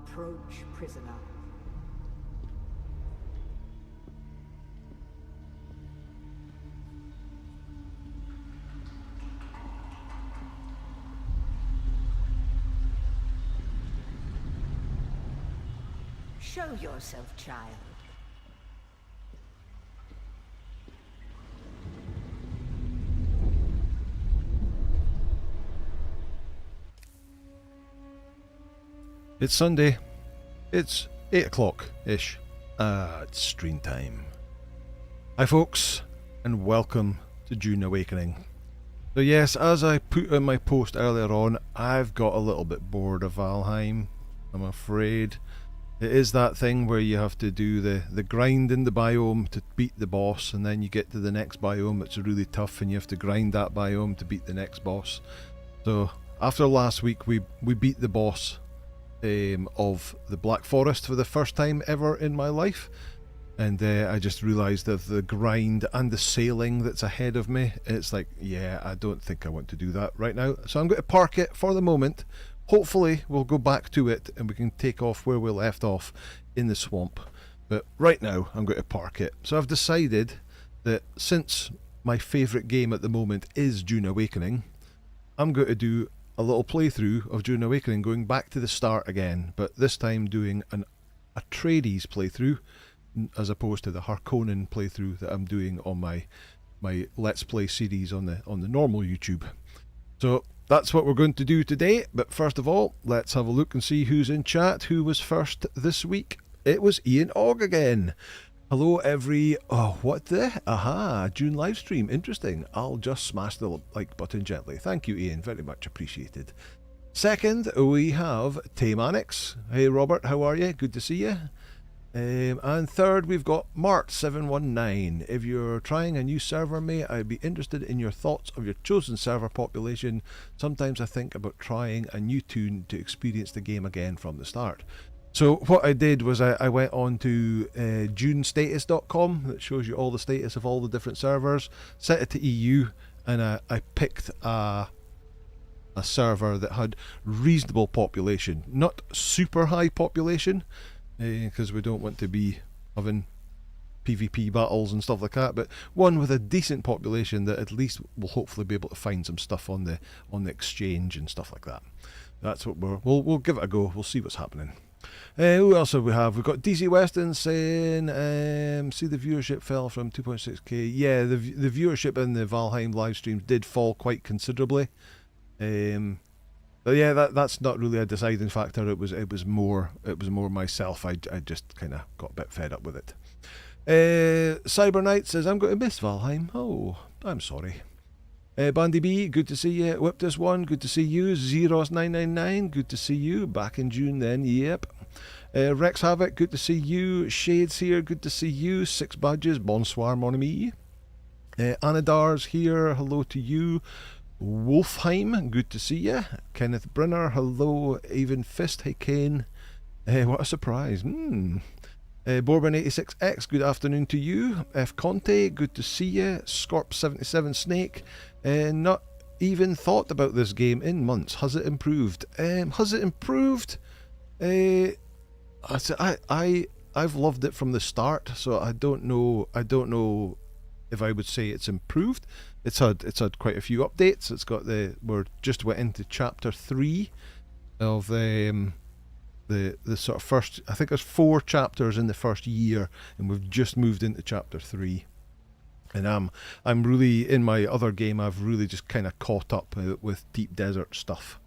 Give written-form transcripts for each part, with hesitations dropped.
Approach, prisoner. Show yourself, child. It's Sunday. It's 8 o'clock-ish. It's stream time. Hi folks, and welcome to Dune Awakening. So yes, as I put in my post earlier on, I've got a little bit bored of Valheim, I'm afraid. It is that thing where you have to do the grind in the biome to beat the boss, and then you get to the next biome that's really tough and you have to grind that biome to beat the next boss. So after last week we beat the boss of the Black Forest for the first time ever in my life, and I just realised that the grind and the sailing that's ahead of me, it's like, yeah, I don't think I want to do that right now, so I'm going to park it for the moment. Hopefully we'll go back to it and we can take off where we left off in the swamp, but right now I'm going to park it. So I've decided that since my favourite game at the moment is Dune Awakening, I'm going to do a little playthrough of Dune Awakening, going back to the start again, but this time doing a Atreides playthrough as opposed to the Harkonnen playthrough that I'm doing on my Let's Play series on the normal YouTube. So that's what we're going to do today, but first of all, let's have a look and see who's in chat. Who was first this week? It was Ian Ogg again. Hello what the? Aha, Dune livestream, interesting. I'll just smash the like button gently. Thank you, Ian, very much appreciated. Second, we have Taymanix. Hey Robert, how are you? Good to see you. And third, we've got Mart719. If you're trying a new server, mate, I'd be interested in your thoughts of your chosen server population. Sometimes I think about trying a new tune to experience the game again from the start. So what I did was I went on to dunestatus.com, that shows you all the status of all the different servers, set it to EU, and I picked a server that had reasonable population, not super high population, because we don't want to be having PvP battles and stuff like that, but one with a decent population that at least will hopefully be able to find some stuff on the exchange and stuff like that. That's what we'll give it a go. We'll see what's happening. Who else have we have? We've got DC Weston saying, see the viewership fell from 2.6k. Yeah, the viewership in the Valheim live streams did fall quite considerably. But yeah, that's not really a deciding factor. It was more myself. I just kind of got a bit fed up with it. Cyber Knight says, I'm going to miss Valheim. Oh, I'm sorry. Bandy B, good to see you. Whiptus1, good to see you. Zeros999, good to see you. Back in June then, yep. Rex Havoc, good to see you. Shades here, good to see you. 6 badges, bonsoir mon ami. Anadar's here, hello to you. Wolfheim, good to see you. Kenneth Brunner, hello. Even Fist, hey Kane. What a surprise. Bourbon86X, good afternoon to you. F. Conte, good to see you. Scorp77 Snake, not even thought about this game in months. Has it improved? Has it improved? I've loved it from the start, so I don't know if I would say it's improved. It's had quite a few updates. It's got we're just went into chapter 3 of the sort of first, I think there's 4 chapters in the first year, and we've just moved into chapter 3. And I'm really, in my other game, I've really just kind of caught up with Deep Desert stuff.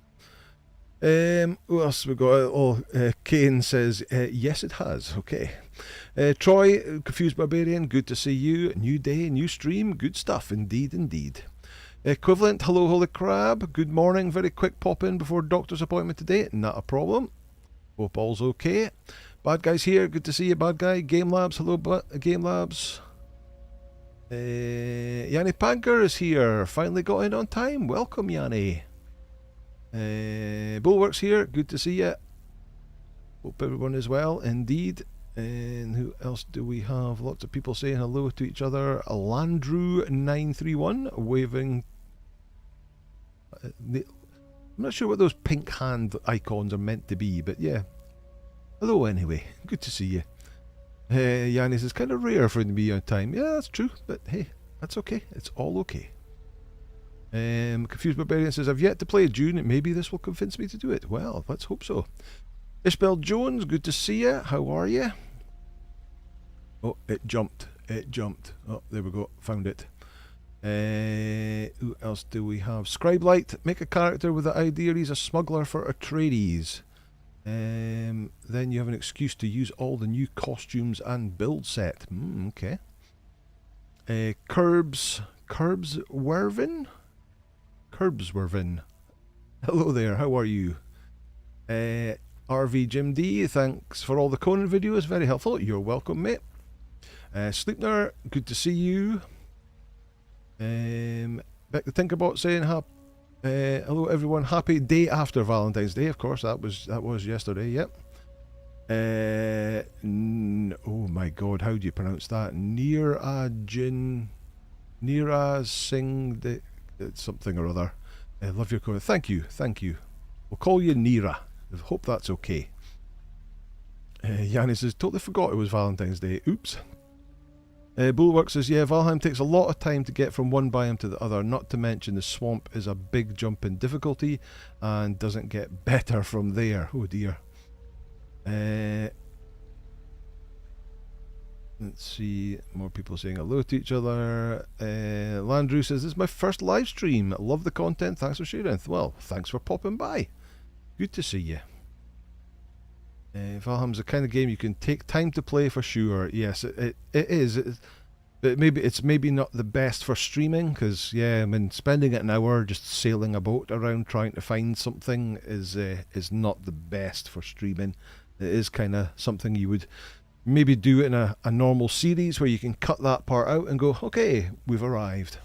Who else we got? Kane says, yes it has, okay. Troy, Confused Barbarian, good to see you. New day, new stream, good stuff, indeed. Equivalent, hello Holy Crab, good morning, very quick pop in before doctor's appointment today, not a problem. Hope all's okay. Bad Guy's here, good to see you, Bad Guy. Game Labs, hello Game Labs. Yanni Panker is here, finally got in on time, welcome Yanni. Bulwark's here, good to see you. Hope everyone is well, indeed. And who else do we have? Lots of people saying hello to each other. Landrew931 waving. I'm not sure what those pink hand icons are meant to be, but yeah. Hello anyway, good to see you. Yanis, it's kind of rare for him to be on time. Yeah, that's true, but hey, that's okay. It's all okay. Confused Barbarian says, I've yet to play Dune. Maybe this will convince me to do it. Well, let's hope so. Ishbel Jones, good to see you. How are you? Oh, it jumped. It jumped. Oh, there we go. Found it. Who else do we have? Scribelight, make a character with the idea he's a smuggler for Atreides. Then you have an excuse to use all the new costumes and build set. Okay. Curbswervin? Curbswervin. Hello there, how are you? RV Jim D, thanks for all the Conan videos, very helpful. You're welcome, mate. Sleepner, good to see you. Back to Tinkerbot saying hello everyone, happy day after Valentine's Day. Of course, that was yesterday. Yep. Oh my God, how do you pronounce that? Neera Singh, something or other. Love your comment. Thank you. We'll call you Neera. I hope that's okay. Yanni says, totally forgot it was Valentine's Day. Oops. Bulwark says, yeah, Valheim takes a lot of time to get from one biome to the other, not to mention the swamp is a big jump in difficulty and doesn't get better from there. Oh dear. Let's see, more people saying hello to each other. Landrew says, this is my first live stream. Love the content, thanks for sharing. Well, thanks for popping by. Good to see you. Valheim's the kind of game you can take time to play for sure. Yes, it is. But it's maybe not the best for streaming, because yeah, I mean, spending an hour just sailing a boat around trying to find something is not the best for streaming. It is kind of something you would maybe do in a normal series where you can cut that part out and go, okay, we've arrived.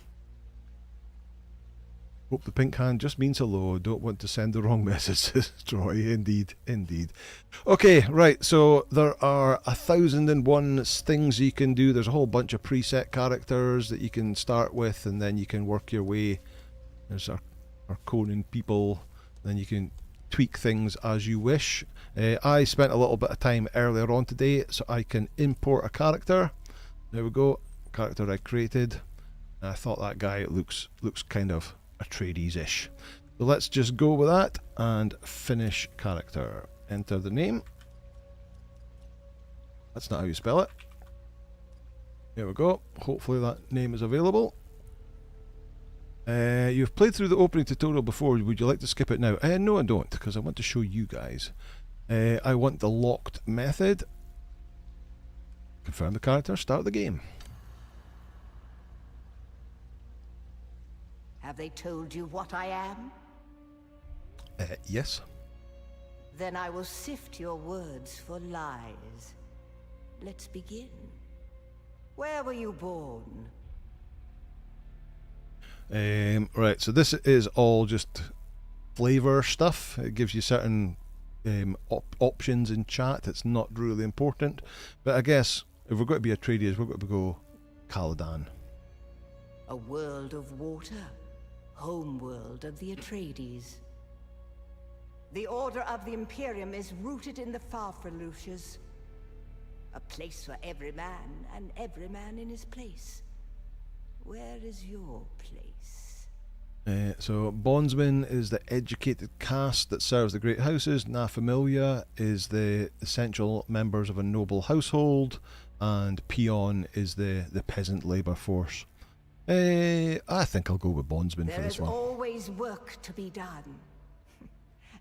Hope the pink hand just means hello. Don't want to send the wrong messages, Troy. Indeed. Okay, right. So there are 1001 things you can do. There's a whole bunch of preset characters that you can start with, and then you can work your way. There's our Conan people. Then you can tweak things as you wish. I spent a little bit of time earlier on today, so I can import a character. There we go. Character I created. I thought that guy looks kind of Atreides-ish. So let's just go with that and finish character. Enter the name. That's not how you spell it. There we go. Hopefully that name is available. You've played through the opening tutorial before. Would you like to skip it now? No, I don't, because I want to show you guys. I want the locked method. Confirm the character. Start the game. Have they told you what I am? Yes. Then I will sift your words for lies. Let's begin. Where were you born? Right, so this is all just flavor stuff. It gives you certain options in chat. It's not really important. But I guess if we're going to be Atreides, we're going to go Caladan. A world of water. Homeworld of the Atreides. The order of the Imperium is rooted in the Farfaluches. A place for every man, and every man in his place. Where is your place? So Bondsman is the educated caste that serves the great houses. Na Familia is the essential members of a noble household, and Peon is the peasant labour force. I think I'll go with Bondsman for this one. There is always work to be done.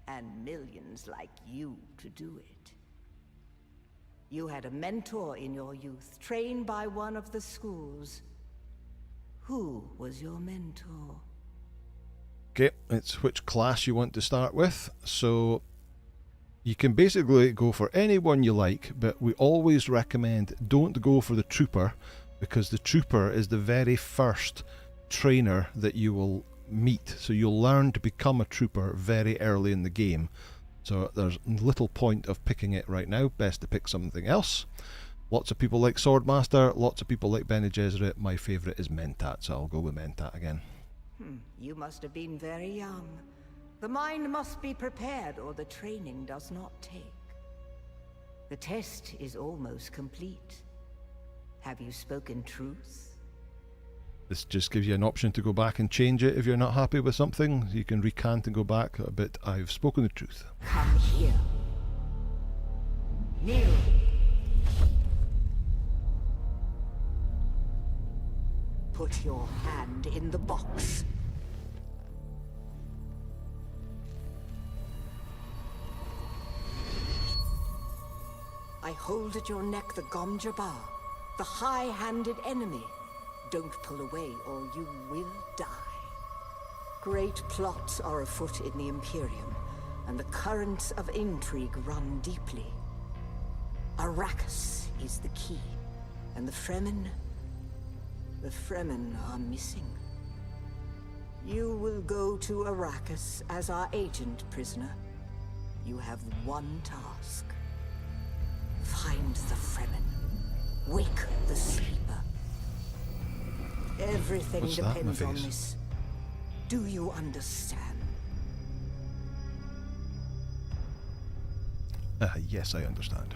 And millions like you to do it. You had a mentor in your youth, trained by one of the schools. Who was your mentor? Okay, it's which class you want to start with. So you can basically go for anyone you like, but we always recommend don't go for the trooper, because the trooper is the very first trainer that you will meet. So you'll learn to become a trooper very early in the game. So there's little point of picking it right now. Best to pick something else. Lots of people like Swordmaster, lots of people like Bene Gesserit. My favourite is Mentat, so I'll go with Mentat again. You must have been very young. The mind must be prepared, or the training does not take. The test is almost complete. Have you spoken truth? This just gives you an option to go back and change it if you're not happy with something. You can recant and go back a bit. I've spoken the truth. Come here. Kneel. Put your hand in the box. I hold at your neck the Gomjabar, the high-handed enemy. Don't pull away or you will die. Great plots are afoot in the Imperium, and the currents of intrigue run deeply. Arrakis is the key, and the Fremen are missing. You will go to Arrakis as our agent, prisoner. You have one task. Find the Fremen. Wake the sleeper. Everything What's that in my depends on face? this. Do you understand? Yes, I understand.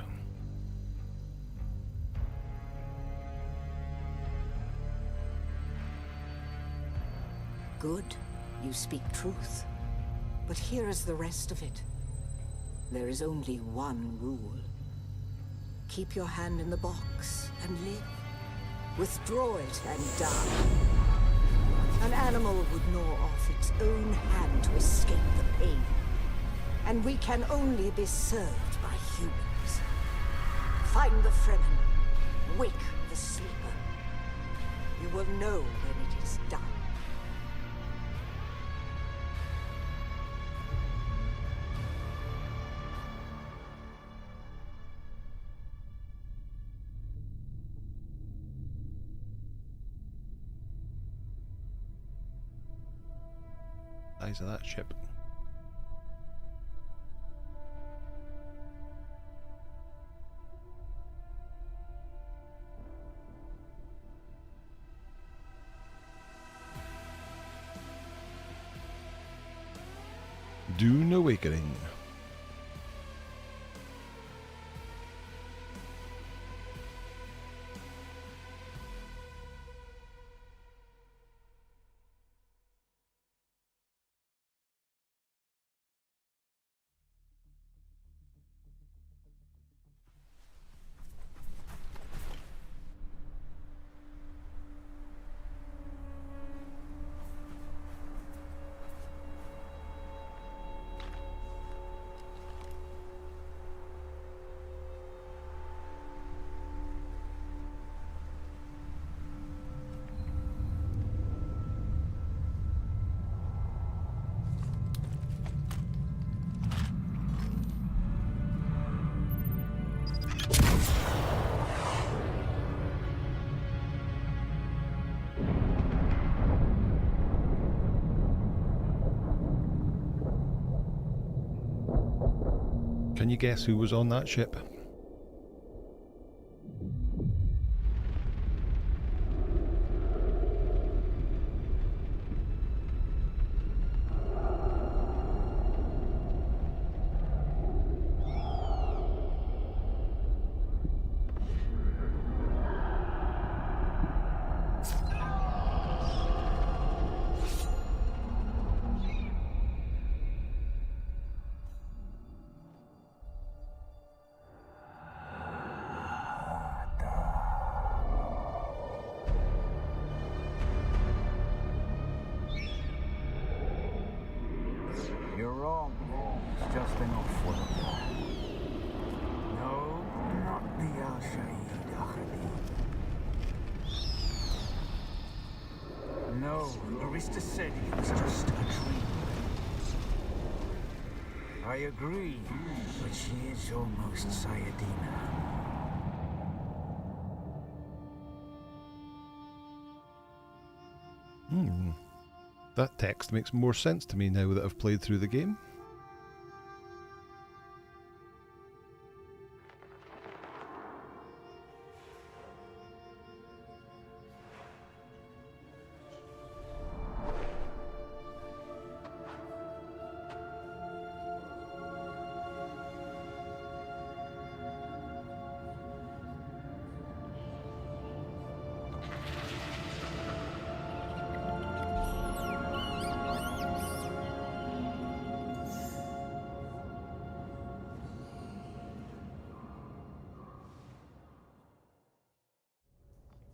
Good. You speak truth. But here is the rest of it. There is only one rule. Keep your hand in the box and live. Withdraw it and die. An animal would gnaw off its own hand to escape the pain. And we can only be served by humans. Find the Fremen. Wake the sleeper. You will know when it is done. Size of that ship. Dune Awakening. Can you guess who was on that ship? You're wrong. It's just an off-world. No, not the Al-Shaid Akhali. No, Arista said it was just a dream. I agree, but she is almost Sayadina. That text makes more sense to me now that I've played through the game.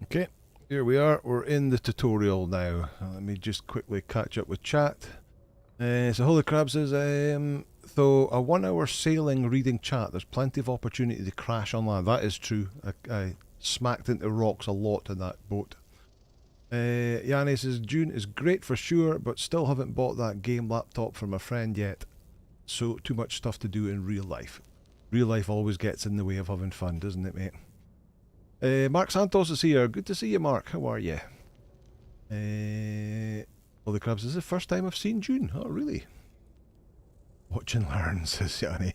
Okay, here we are. We're in the tutorial now. Let me just quickly catch up with chat. So Holy Crab says, though a 1 hour sailing reading chat, there's plenty of opportunity to crash on land. That is true. I smacked into rocks a lot in that boat. Yanni says, Dune is great for sure, but still haven't bought that game laptop for my friend yet. So too much stuff to do in real life. Real life always gets in the way of having fun, doesn't it, mate? Mark Santos is here. Good to see you, Mark. How are you? Holy Crabs, this is the first time I've seen Dune. Oh, really? Watch and learn, says Yanni.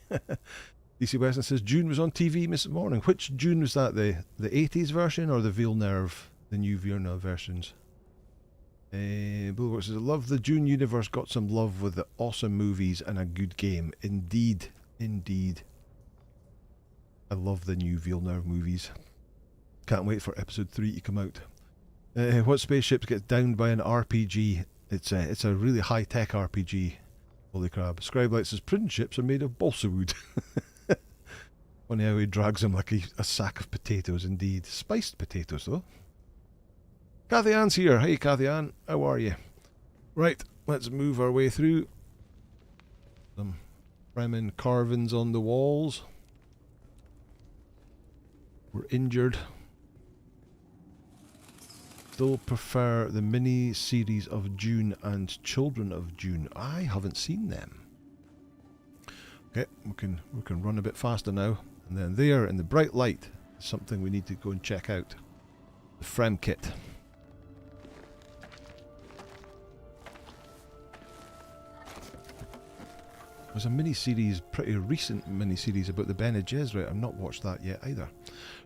DC Weston says, Dune was on TV this morning. Which Dune was that? The 80s version or the Villeneuve? The new Villeneuve versions? Bulwark says, I love the Dune universe. Got some love with the awesome movies and a good game. Indeed. Indeed. I love the new Villeneuve movies. Can't wait for episode 3 to come out. What spaceships get downed by an RPG? It's a really high-tech RPG. Holy Crab. Scribelight says, prison ships are made of balsa wood. Funny how he drags them like a sack of potatoes, indeed. Spiced potatoes, though. Cathy Ann's here. Hey, Cathy Ann. How are you? Right, let's move our way through. Some Fremen carvings on the walls. We're injured. Still prefer the mini-series of Dune and Children of Dune. I haven't seen them. Okay, we can run a bit faster now. And then there, in the bright light, is something we need to go and check out. The Frem kit. There's a mini-series, pretty recent mini-series about the Bene Gesserit. I've not watched that yet either.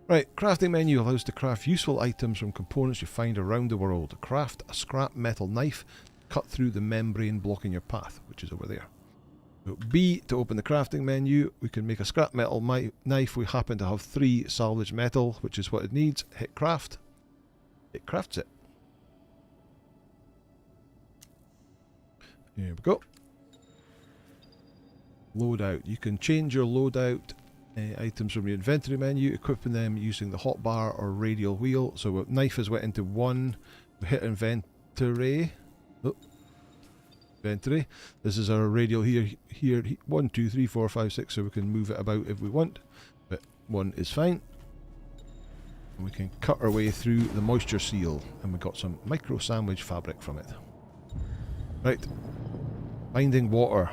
Right, crafting menu allows to craft useful items from components you find around the world. Craft a scrap metal knife, cut through the membrane blocking your path, which is over there. So B, to open the crafting menu, we can make a scrap metal knife. We happen to have 3 salvaged metal, which is what it needs. Hit craft. It crafts it. Here we go. Loadout. You can change your loadout items from your inventory menu, equipping them using the hotbar or radial wheel. So knife has went into 1. We hit inventory. Oh. Inventory. This is our radial here. 1, 2, 3, 4, 5, 6. So we can move it about if we want. But 1 is fine. And we can cut our way through the moisture seal. And we got some micro sandwich fabric from it. Right. Finding water.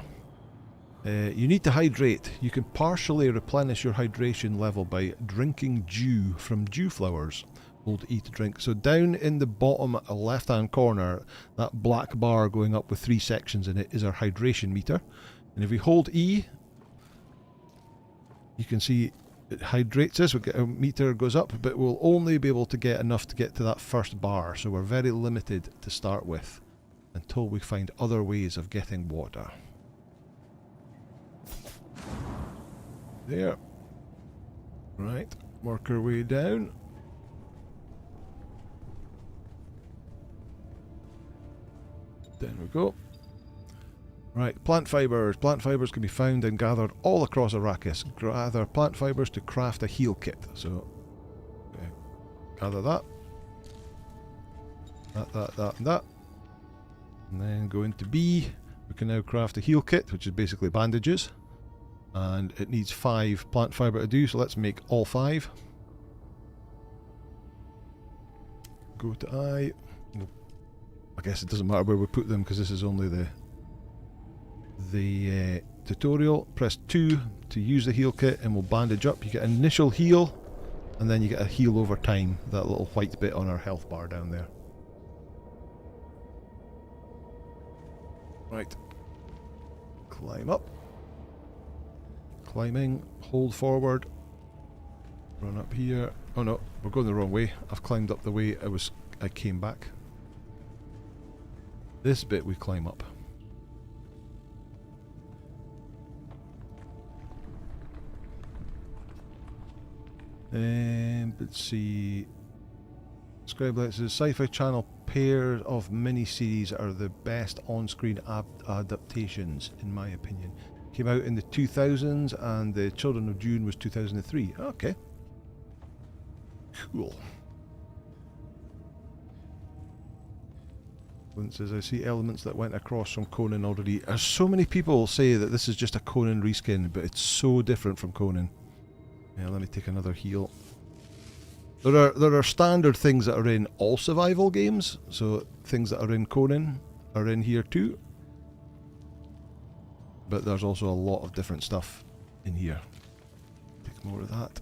You need to hydrate. You can partially replenish your hydration level by drinking dew from dew flowers. Hold E to drink. So down in the bottom left hand corner, that black bar going up with 3 sections in it is our hydration meter. And if we hold E, you can see it hydrates us. Our meter goes up, but we'll only be able to get enough to get to that first bar. So we're very limited to start with until we find other ways of getting water. There. Right, work our way down. There we go. Right, plant fibers. Plant fibers can be found and gathered all across Arrakis. Gather plant fibers to craft a heal kit. So, okay. Gather that. That, and that. And then go into B. We can now craft a heal kit, which is basically bandages. And it needs 5 plant fibre to do, so let's make all 5. Go to I. I guess it doesn't matter where we put them because this is only the tutorial. Press 2 to use the heal kit and we'll bandage up. You get an initial heal and then you get a heal over time, that little white bit on our health bar down there. Right. Climb up. Climbing, hold forward, run up here. Oh no, we're going the wrong way. I've climbed up the way I came back. This bit we climb up. Let's see. Scribelight says Sci-Fi Channel pairs of mini-series are the best on-screen adaptations, in my opinion. Came out in the 2000s and the Children of Dune was 2003. Okay. Cool. influences. I see elements that went across from Conan already. There's so many people say that this is just a Conan reskin, but it's so different from Conan. Yeah, let me take another heal. There are standard things that are in all survival games, so things that are in Conan are in here too. But there's also a lot of different stuff in here. Take more of that.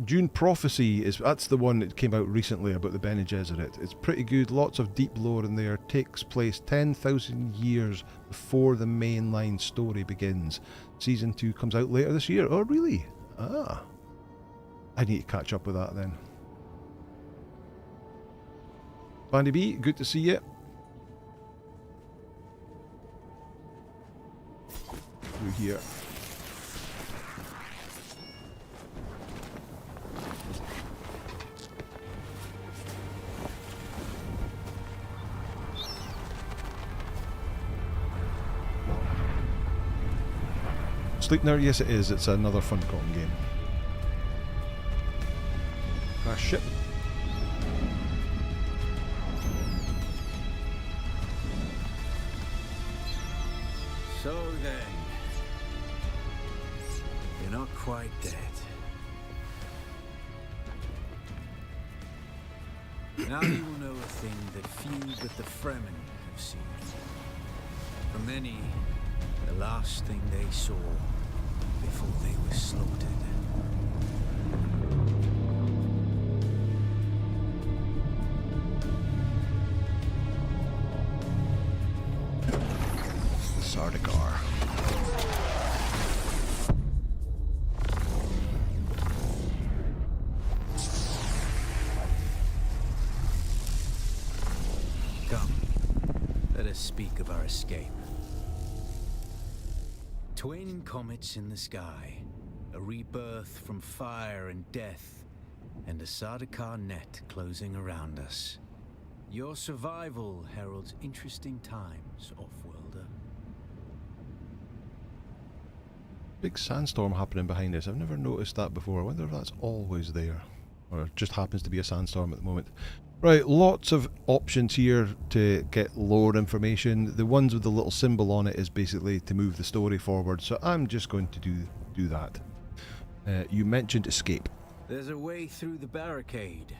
Dune Prophecy that's the one that came out recently about the Bene Gesserit. It's pretty good, lots of deep lore in there. Takes place 10,000 years before the mainline story begins. Season 2 comes out later this year. Oh really? Ah, I need to catch up with that then. Bandy B, good to see you. Through here. Sleipnir, yes it is, it's another Funcom game. Crash ship. So then, you're not quite dead. Now you will know a thing that few but the Fremen have seen. For many, the last thing they saw before they were slaughtered. Sardaukar. Come, let us speak of our escape. Twin comets in the sky, a rebirth from fire and death, and a Sardaukar net closing around us. Your survival heralds interesting times, Offworlder. Big sandstorm happening behind us. I've never noticed that before. I wonder if that's always there. Or it just happens to be a sandstorm at the moment. Right, lots of options here to get lore information. The ones with the little symbol on it is basically to move the story forward, so I'm just going to do that. You mentioned escape. There's a way through the barricade,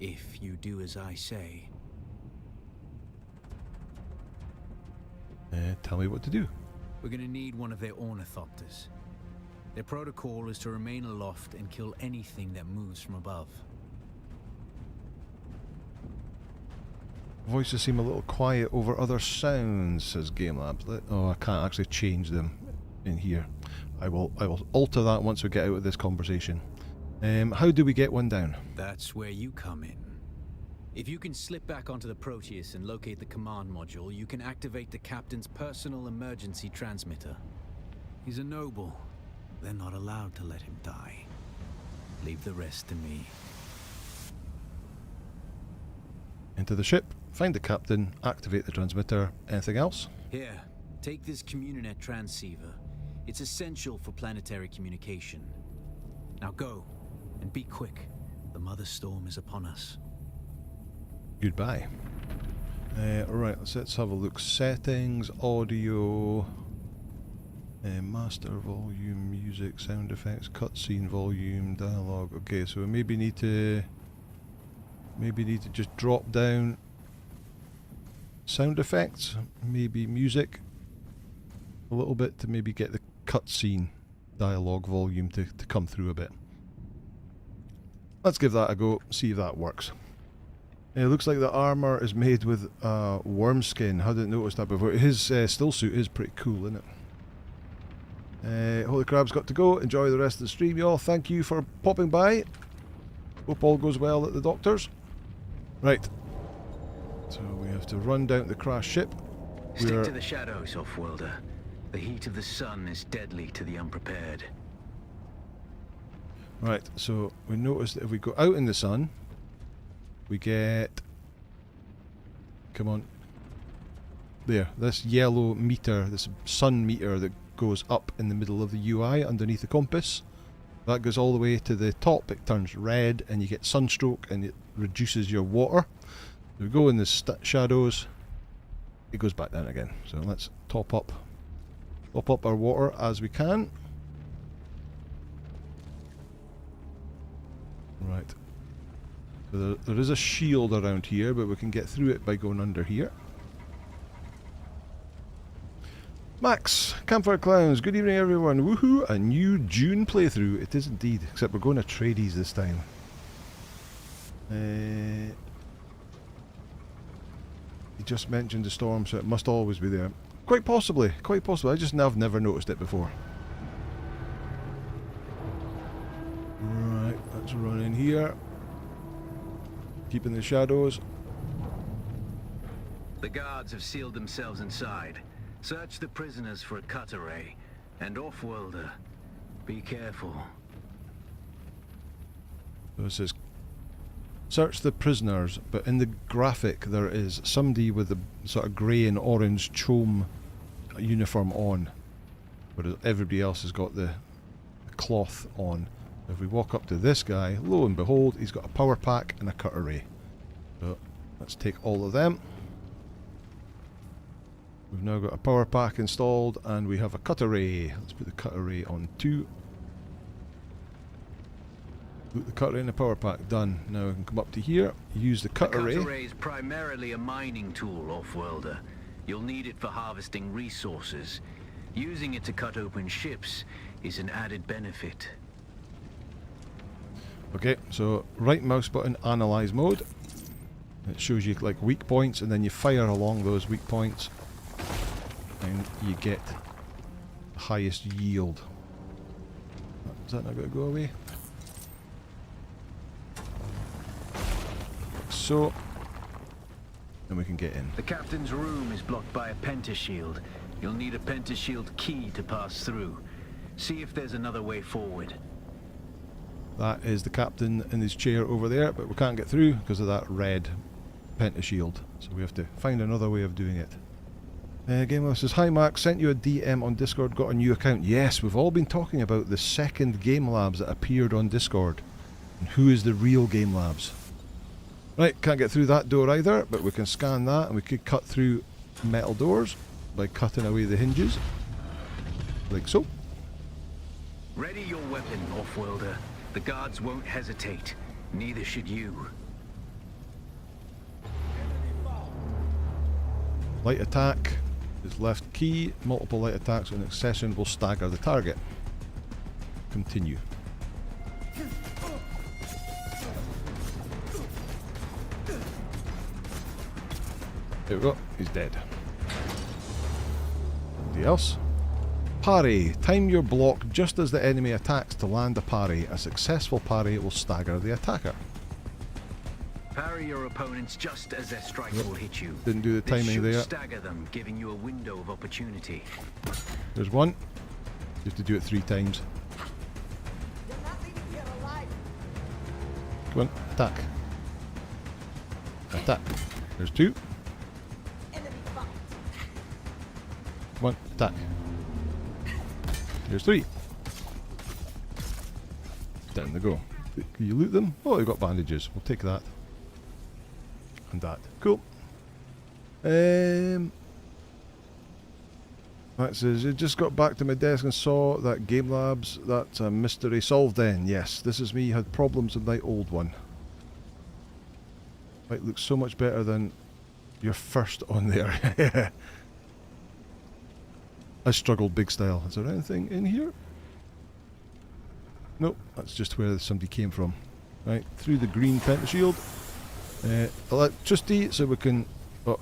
if you do as I say. Tell me what to do. We're gonna need one of their ornithopters. Their protocol is to remain aloft and kill anything that moves from above. Voices seem a little quiet over other sounds, says GameLabs. Oh, I can't actually change them in here. I will alter that once we get out of this conversation. How do we get one down? That's where you come in. If you can slip back onto the Proteus and locate the command module, you can activate the captain's personal emergency transmitter. He's a noble. They're not allowed to let him die. Leave the rest to me. Into the ship, find the captain, activate the transmitter. Anything else? Here, take this Communinet transceiver. It's essential for planetary communication. Now go, and be quick. The Mother Storm is upon us. Goodbye. Alright, let's have a look. Settings, audio, master volume, music, sound effects, cutscene volume, dialogue. Okay, so we maybe need to just drop down sound effects, maybe music a little bit to maybe get the cutscene dialogue volume to come through a bit. Let's give that a go, see if that works. It looks like the armour is made with worm skin. I didn't notice that before. His stillsuit is pretty cool, isn't it? Holy Crab's got to go. Enjoy the rest of the stream, y'all. Thank you for popping by. Hope all goes well at the doctor's. Right. So we have to run down the crash ship. Stick to the shadows, Offworlder. The heat of the sun is deadly to the unprepared. Right, so we notice that if we go out in the sun, we get... Come on. There, this yellow meter, this sun meter that goes up in the middle of the UI underneath the compass. That goes all the way to the top, it turns red and you get sunstroke and it reduces your water. If we go in the shadows, it goes back down again. So let's top up our water as we can. Right. So there is a shield around here, but we can get through it by going under here. Max, Campfire Clowns, good evening everyone. Woohoo! A new Dune playthrough. It is indeed, except we're going to Atreides this time. He just mentioned the storm, so it must always be there. Quite possibly, quite possibly. I've never noticed it before. Right, let's run in here. Keep in the shadows. The guards have sealed themselves inside. Search the prisoners for a cut array. And Off-worlder, be careful. So it says, search the prisoners, but in the graphic there is somebody with the sort of grey and orange chome uniform on, whereas everybody else has got the cloth on. If we walk up to this guy, lo and behold, he's got a power pack and a cut array. So let's take all of them. We've now got a power pack installed and we have a cut array. Let's put the cut array on 2. Put the cut array in the power pack, done. Now we can come up to here, use the cut array. The cut array is primarily a mining tool, Off-worlder. You'll need it for harvesting resources. Using it to cut open ships is an added benefit. Okay, so right mouse button, analyze mode. It shows you like weak points and then you fire along those weak points and you get the highest yield. Is that not going to go away? So, then we can get in. The captain's room is blocked by a pentashield. You'll need a pentashield key to pass through. See if there's another way forward. That is the captain in his chair over there, but we can't get through because of that red pentashield. So we have to find another way of doing it. Gamer says, hi Mark, sent you a DM on Discord, got a new account. Yes, we've all been talking about the second Game Labs that appeared on Discord. And who is the real Game Labs? Right, can't get through that door either, but we can scan that and we could cut through metal doors by cutting away the hinges. Like so. Ready your weapon, Off-worlder. The guards won't hesitate. Neither should you. Light attack is left key. Multiple light attacks on accession will stagger the target. Continue. There we go. He's dead. Anybody else? Parry. Time your block just as the enemy attacks to land a parry. A successful parry will stagger the attacker. Parry your opponents just as their strike will hit you. Didn't do the timing there. Stagger them, giving you a window of opportunity. There's one. You have to do it 3 times. Come on, attack. Attack. There's 2. Come on, attack. Here's 3. Down they go. Can you loot them? Oh, they've got bandages. We'll take that. And that. Cool. That says, I just got back to my desk and saw that Game Labs, that's a mystery solved then. Yes, this is me, had problems with my old one. Might look so much better than your first on there. I struggled big style. Is there anything in here? Nope, that's just where somebody came from. Right, through the green pentashield. Electricity, so we can... Oh,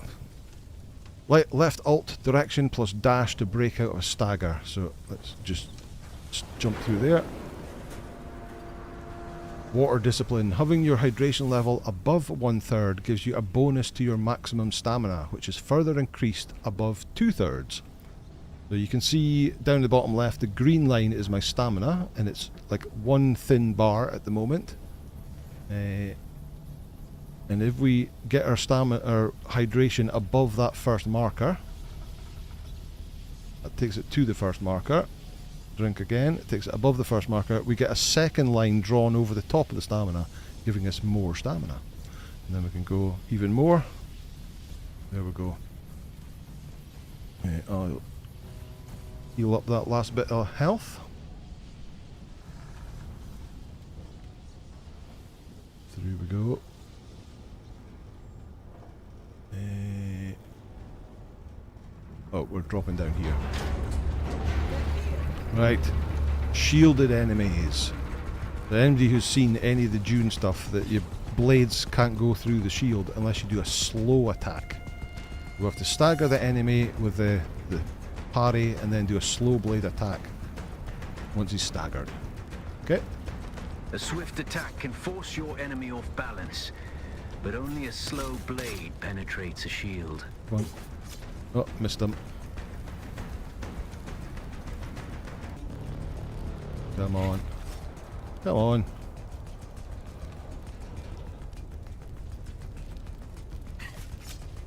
left alt direction plus dash to break out of a stagger. So let's just jump through there. Water discipline. Having your hydration level above 1/3 gives you a bonus to your maximum stamina, which is further increased above 2/3. So you can see down the bottom left, the green line is my stamina, and it's like one thin bar at the moment. And if we get our stamina, our hydration above that first marker, that takes it to the first marker. Drink again. It takes it above the first marker. We get a second line drawn over the top of the stamina, giving us more stamina. And then we can go even more. There we go. I'll heal up that last bit of health. Through we go. Oh, we're dropping down here. Right. Shielded enemies. For anybody who's seen any of the Dune stuff, that your blades can't go through the shield unless you do a slow attack. You have to stagger the enemy with the parry and then do a slow blade attack once he's staggered. Okay? A swift attack can force your enemy off balance, but only a slow blade penetrates a shield. Come on. Oh, missed him. Come on. Come on.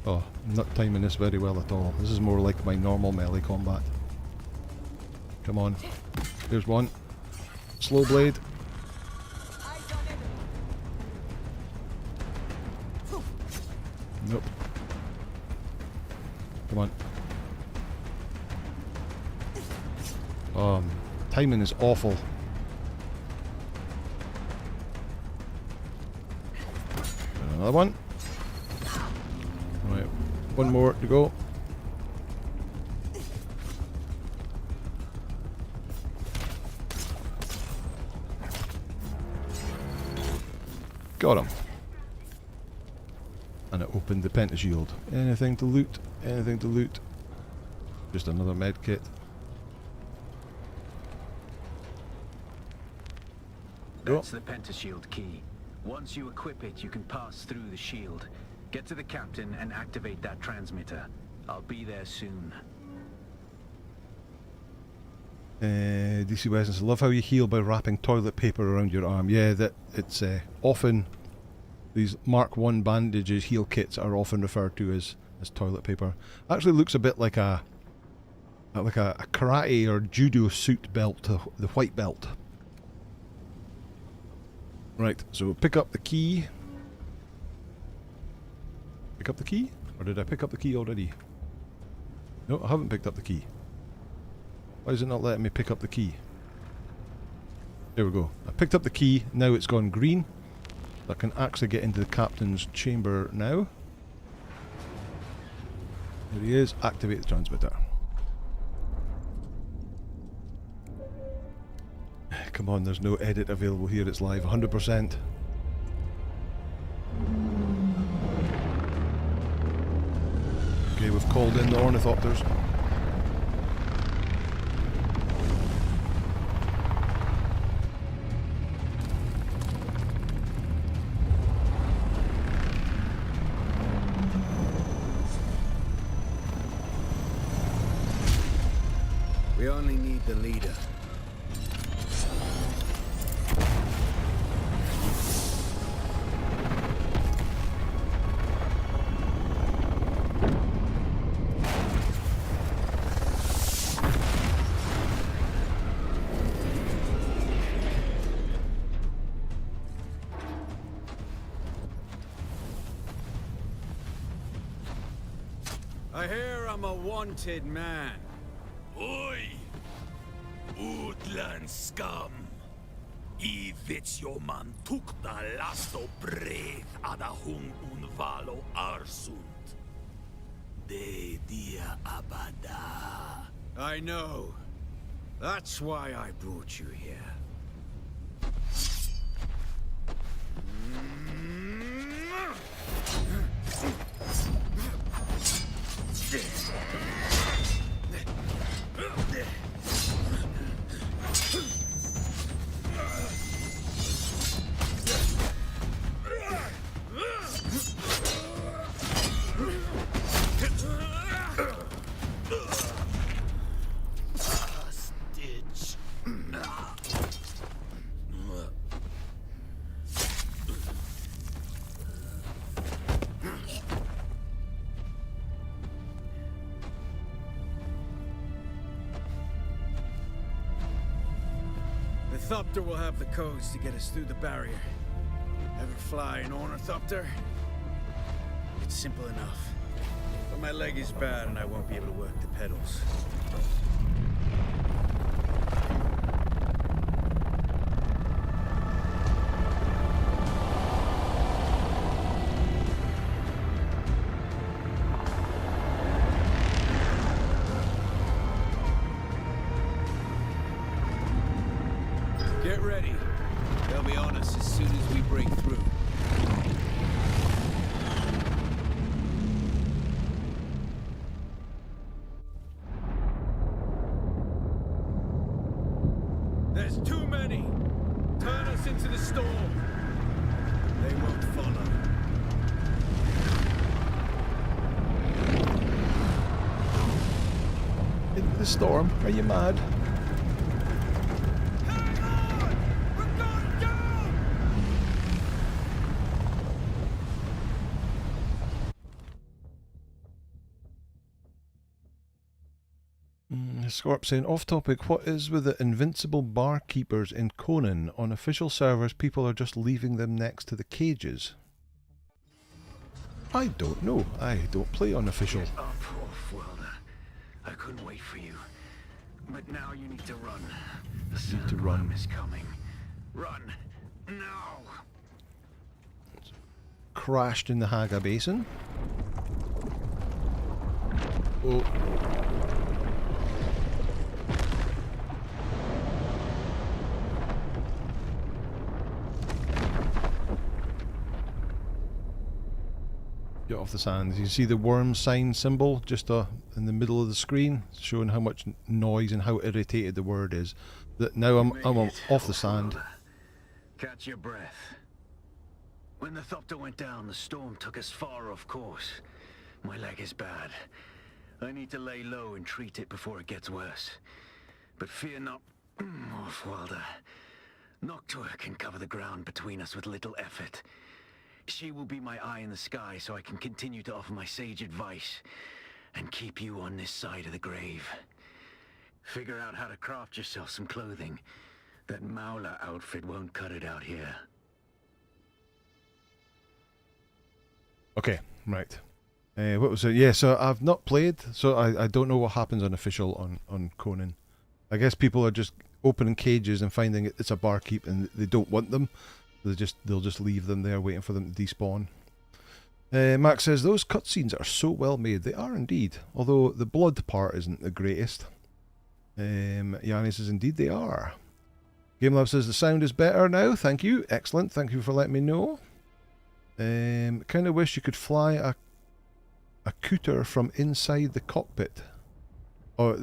Oh, I'm not timing this very well at all. This is more like my normal melee combat. Come on. Here's one. Slow blade. Nope. Come on. Timing is awful. Another one. Right, one more to go. Got him. And it opened the pentashield. Anything to loot? Anything to loot? Just another med kit. That's the pentashield key. Once you equip it, you can pass through the shield. Get to the captain and activate that transmitter. I'll be there soon. DC Weapons. I love how you heal by wrapping toilet paper around your arm. Yeah, that it's often these Mark 1 bandages, heal kits are often referred to as toilet paper. Actually looks a bit like a karate or judo suit belt, the white belt. Right, so pick up the key. Pick up the key? Or did I pick up the key already? No, I haven't picked up the key. Why is it not letting me pick up the key? There we go. I picked up the key, now it's gone green. I can actually get into the captain's chamber now. There he is, activate the transmitter. Come on, there's no edit available here, it's live, 100%. Okay, we've called in the ornithopters. We only need the leader. I hear I'm a wanted man. Oi! Utland scum! I vits jo man tukta lasto breath ada hung unvalo arsund. De dia abada. I know. That's why I brought you here. Ornithopter will have the codes to get us through the barrier. Ever fly an ornithopter? It's simple enough. But my leg is bad and I won't be able to work the pedals. Get ready. They'll be on us as soon as we break through. There's too many! Turn us into the storm! They won't follow. In the storm? Are you mad? Scorp saying, off topic, what is with the invincible barkeepers in Conan? On official servers, people are just leaving them next to the cages. I don't know. I don't play on official. Get up, Off-Worlder. I couldn't wait for you. But now you need to run. The sandworm is coming. Run. Now! Crashed in the Hagga Basin. Oh. Get off the sand. You see the worm sign symbol just in the middle of the screen, showing how much noise and how irritated the word is. That now I'm off the sand. Catch your breath. When the Thopter went down, the storm took us far off course. My leg is bad. I need to lay low and treat it before it gets worse. But fear not, Off-Worlder. Noctua can cover the ground between us with little effort. She will be my eye in the sky so I can continue to offer my sage advice and keep you on this side of the grave. Figure out how to craft yourself some clothing. That Mauler outfit won't cut it out here. Okay, right. What was it? Yeah, so I've not played, so I don't know what happens on official on Conan. I guess people are just opening cages and finding it's a barkeep and they don't want them. They'll just leave them there waiting for them to despawn. Max says, those cutscenes are so well made. They are indeed, although the blood part isn't the greatest. Yanni says, indeed they are. GameLab says, the sound is better now. Thank you. Excellent. Thank you for letting me know. Kind of wish you could fly a cooter from inside the cockpit. Or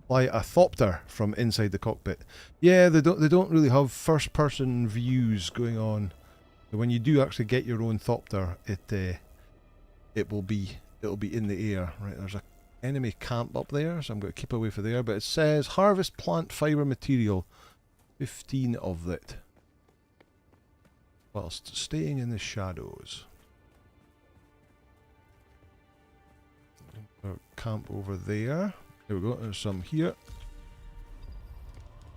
fly a thopter from inside the cockpit. Yeah, they don't really have first person views going on. But when you do actually get your own thopter, it'll be in the air. Right, there's a enemy camp up there, so I'm going to keep away from there. But it says harvest plant fiber material, 15 of it, whilst staying in the shadows. Camp over there. There we go, there's some here. Is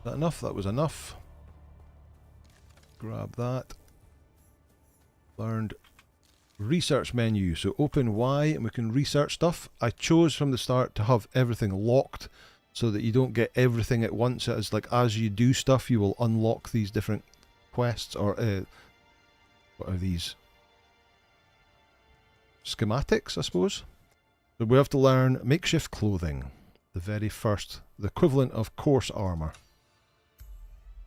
that enough? That was enough. Grab that. Learned research menu. So open Y and we can research stuff. I chose from the start to have everything locked so that you don't get everything at once. It's like as you do stuff you will unlock these different quests or what are these? Schematics, I suppose. So we have to learn makeshift clothing. The very first, the equivalent of coarse armour.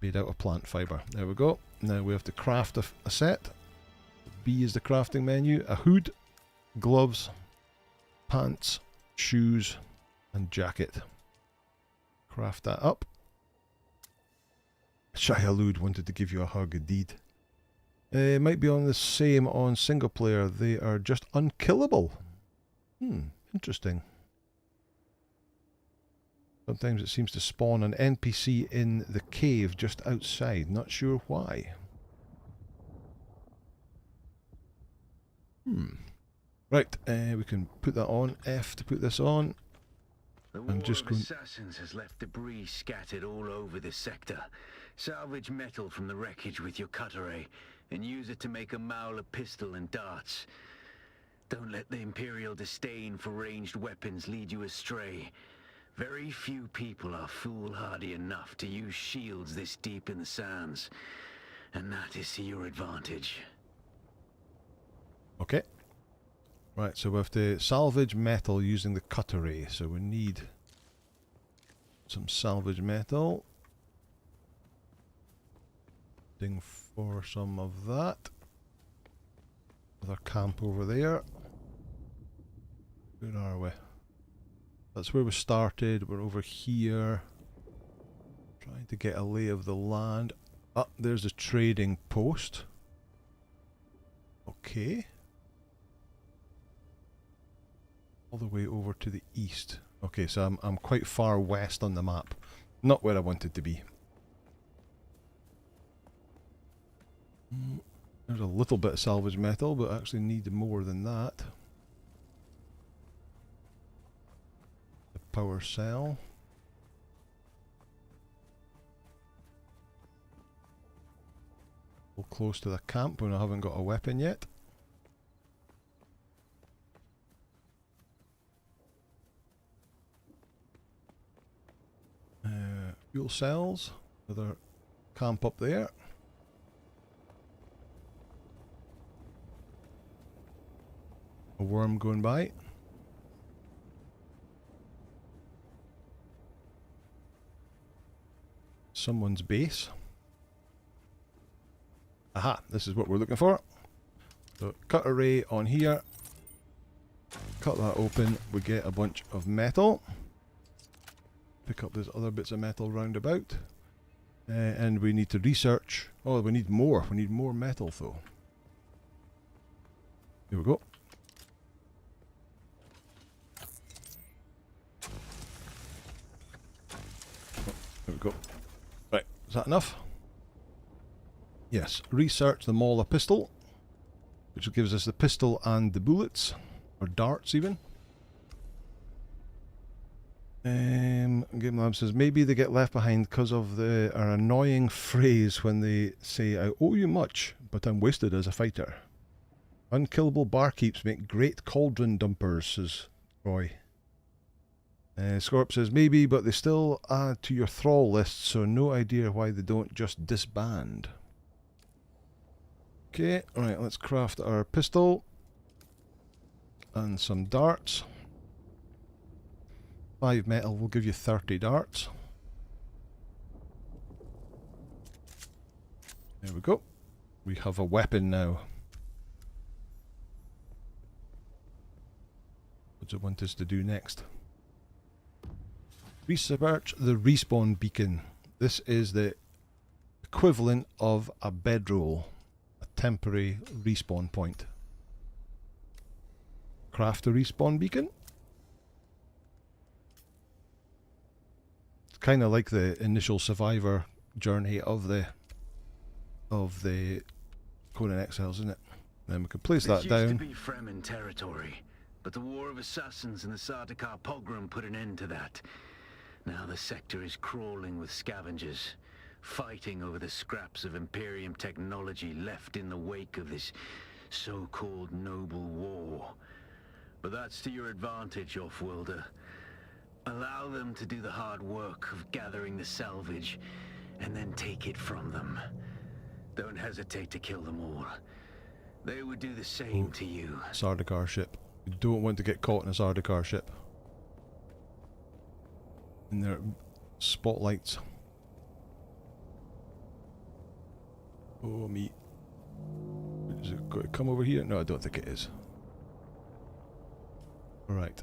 Made out of plant fibre. There we go. Now we have to craft a set. B is the crafting menu. A hood, gloves, pants, shoes, and jacket. Craft that up. Shia Lud wanted to give you a hug, indeed. It might be on the same on single player. They are just unkillable. Interesting. Sometimes it seems to spawn an NPC in the cave just outside. Not sure why. Right, we can put that on. F to put this on. The I'm war just of going... assassins has left debris scattered all over this sector. Salvage metal from the wreckage with your cutter ray, and use it to make a Mauler pistol and darts. Don't let the Imperial disdain for ranged weapons lead you astray. Very few people are foolhardy enough to use shields this deep in the sands, and that is to your advantage. Okay. Right, so we have to salvage metal using the cutter ray, so we need some salvage metal. Ding for some of that. Another camp over there. Where are we? That's where we started. We're over here. Trying to get a lay of the land. Ah, there's a trading post. Okay. All the way over to the east. Okay, so I'm quite far west on the map. Not where I wanted to be. There's a little bit of salvage metal, but I actually need more than that. The power cell. We're close to the camp when I haven't got a weapon yet. Fuel cells. Another camp up there. A worm going by. Someone's base. Aha, this is what we're looking for. So cut a ray on here. Cut that open, we get a bunch of metal. Pick up those other bits of metal round about. And we need to research. Oh, we need more. We need more metal though. Here we go. There we go. Right, is that enough? Yes, research the Mauler pistol, which gives us the pistol and the bullets, or darts even. Game Lab says maybe they get left behind because of our annoying phrase when they say, I owe you much, but I'm wasted as a fighter. Unkillable barkeeps make great cauldron dumpers, says Roy. Scorp says maybe, but they still add to your thrall list, so no idea why they don't just disband. Okay, alright, let's craft our pistol and some darts. 5 metal will give you 30 darts. There we go. We have a weapon now. What does it want us to do next? Research the respawn beacon. This is the equivalent of a bedroll, a temporary respawn point. Craft a respawn beacon. It's kind of like the initial survivor journey of the Conan Exiles, isn't it? Then we can place that down. Used to be Fremen territory, but the War of Assassins and the Sardaukar pogrom put an end to that. Now the sector is crawling with scavengers, fighting over the scraps of Imperium technology left in the wake of this so-called noble war. But that's to your advantage, Offworlder. Allow them to do the hard work of gathering the salvage, and then take it from them. Don't hesitate to kill them all. They would do the same to you. Sardaukar ship. We don't want to get caught in a Sardaukar ship. In their spotlights. Oh, me. Is it going to come over here? No, I don't think it is. Alright,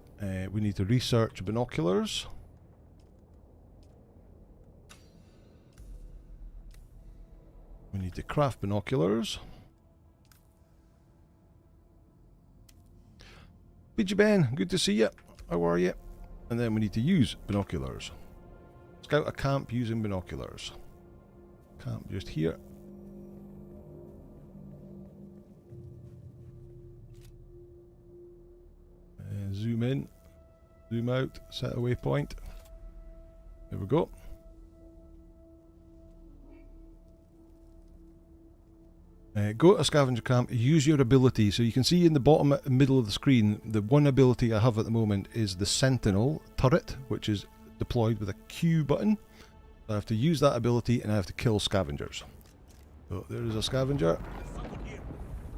we need to research binoculars. We need to craft binoculars. BG Ben, good to see you. How are you? And then we need to use binoculars. Scout a camp using binoculars. Camp just here. Zoom in. Zoom out, set a waypoint. There we go. Go to a scavenger camp, use your ability. So you can see in the bottom middle of the screen, the one ability I have at the moment is the Sentinel turret, which is deployed with a Q button. So I have to use that ability and I have to kill scavengers. So there is a scavenger.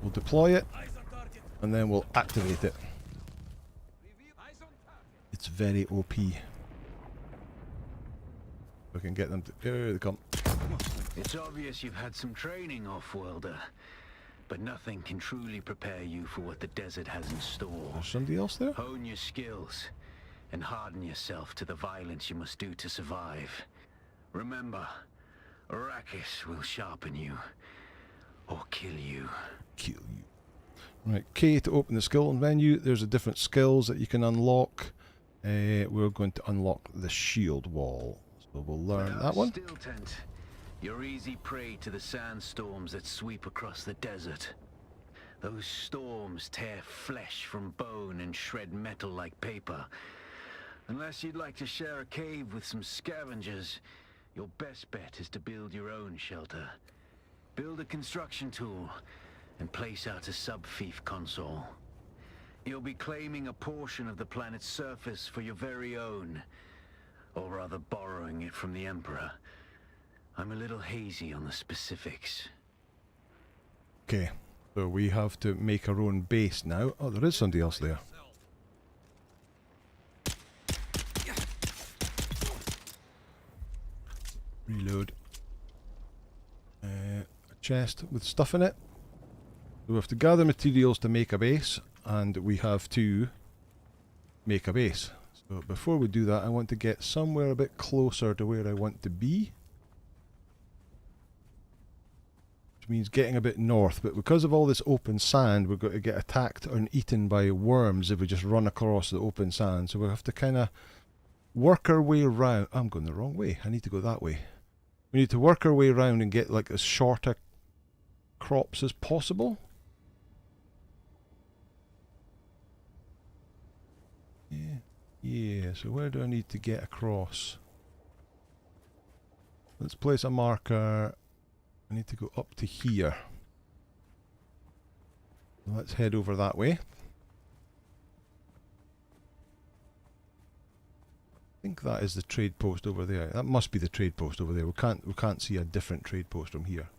We'll deploy it and then we'll activate it. It's very OP. I can get them to... Here they come. It's obvious you've had some training, off-worlder, but nothing can truly prepare you for what the desert has in store. There's somebody else there? Hone your skills and harden yourself to the violence you must do to survive. Remember, Arrakis will sharpen you or kill you. Kill you. Right, K to open the skill menu. There's a different skills that you can unlock. We're going to unlock the shield wall. So we'll learn that one. Still tent. You're easy prey to the sandstorms that sweep across the desert. Those storms tear flesh from bone and shred metal like paper. Unless you'd like to share a cave with some scavengers, your best bet is to build your own shelter. Build a construction tool and place out a sub-fief console. You'll be claiming a portion of the planet's surface for your very own, or rather borrowing it from the Emperor. I'm a little hazy on the specifics. Okay, so we have to make our own base now. Oh, there is somebody else there. Reload. A chest with stuff in it. We have to gather materials to make a base, and we have to make a base. So before we do that, I want to get somewhere a bit closer to where I want to be. Which means getting a bit north, but because of all this open sand, we're going to get attacked and eaten by worms if we just run across the open sand. So we have to kind of work our way around. I'm going the wrong way. I need to go that way. We need to work our way around and get like as shorter crops as possible. Yeah, so where do I need to get across? Let's place a marker. I need to go up to here. Let's head over that way. I think that is the trade post over there. That must be the trade post over there. We can't see a different trade post from here.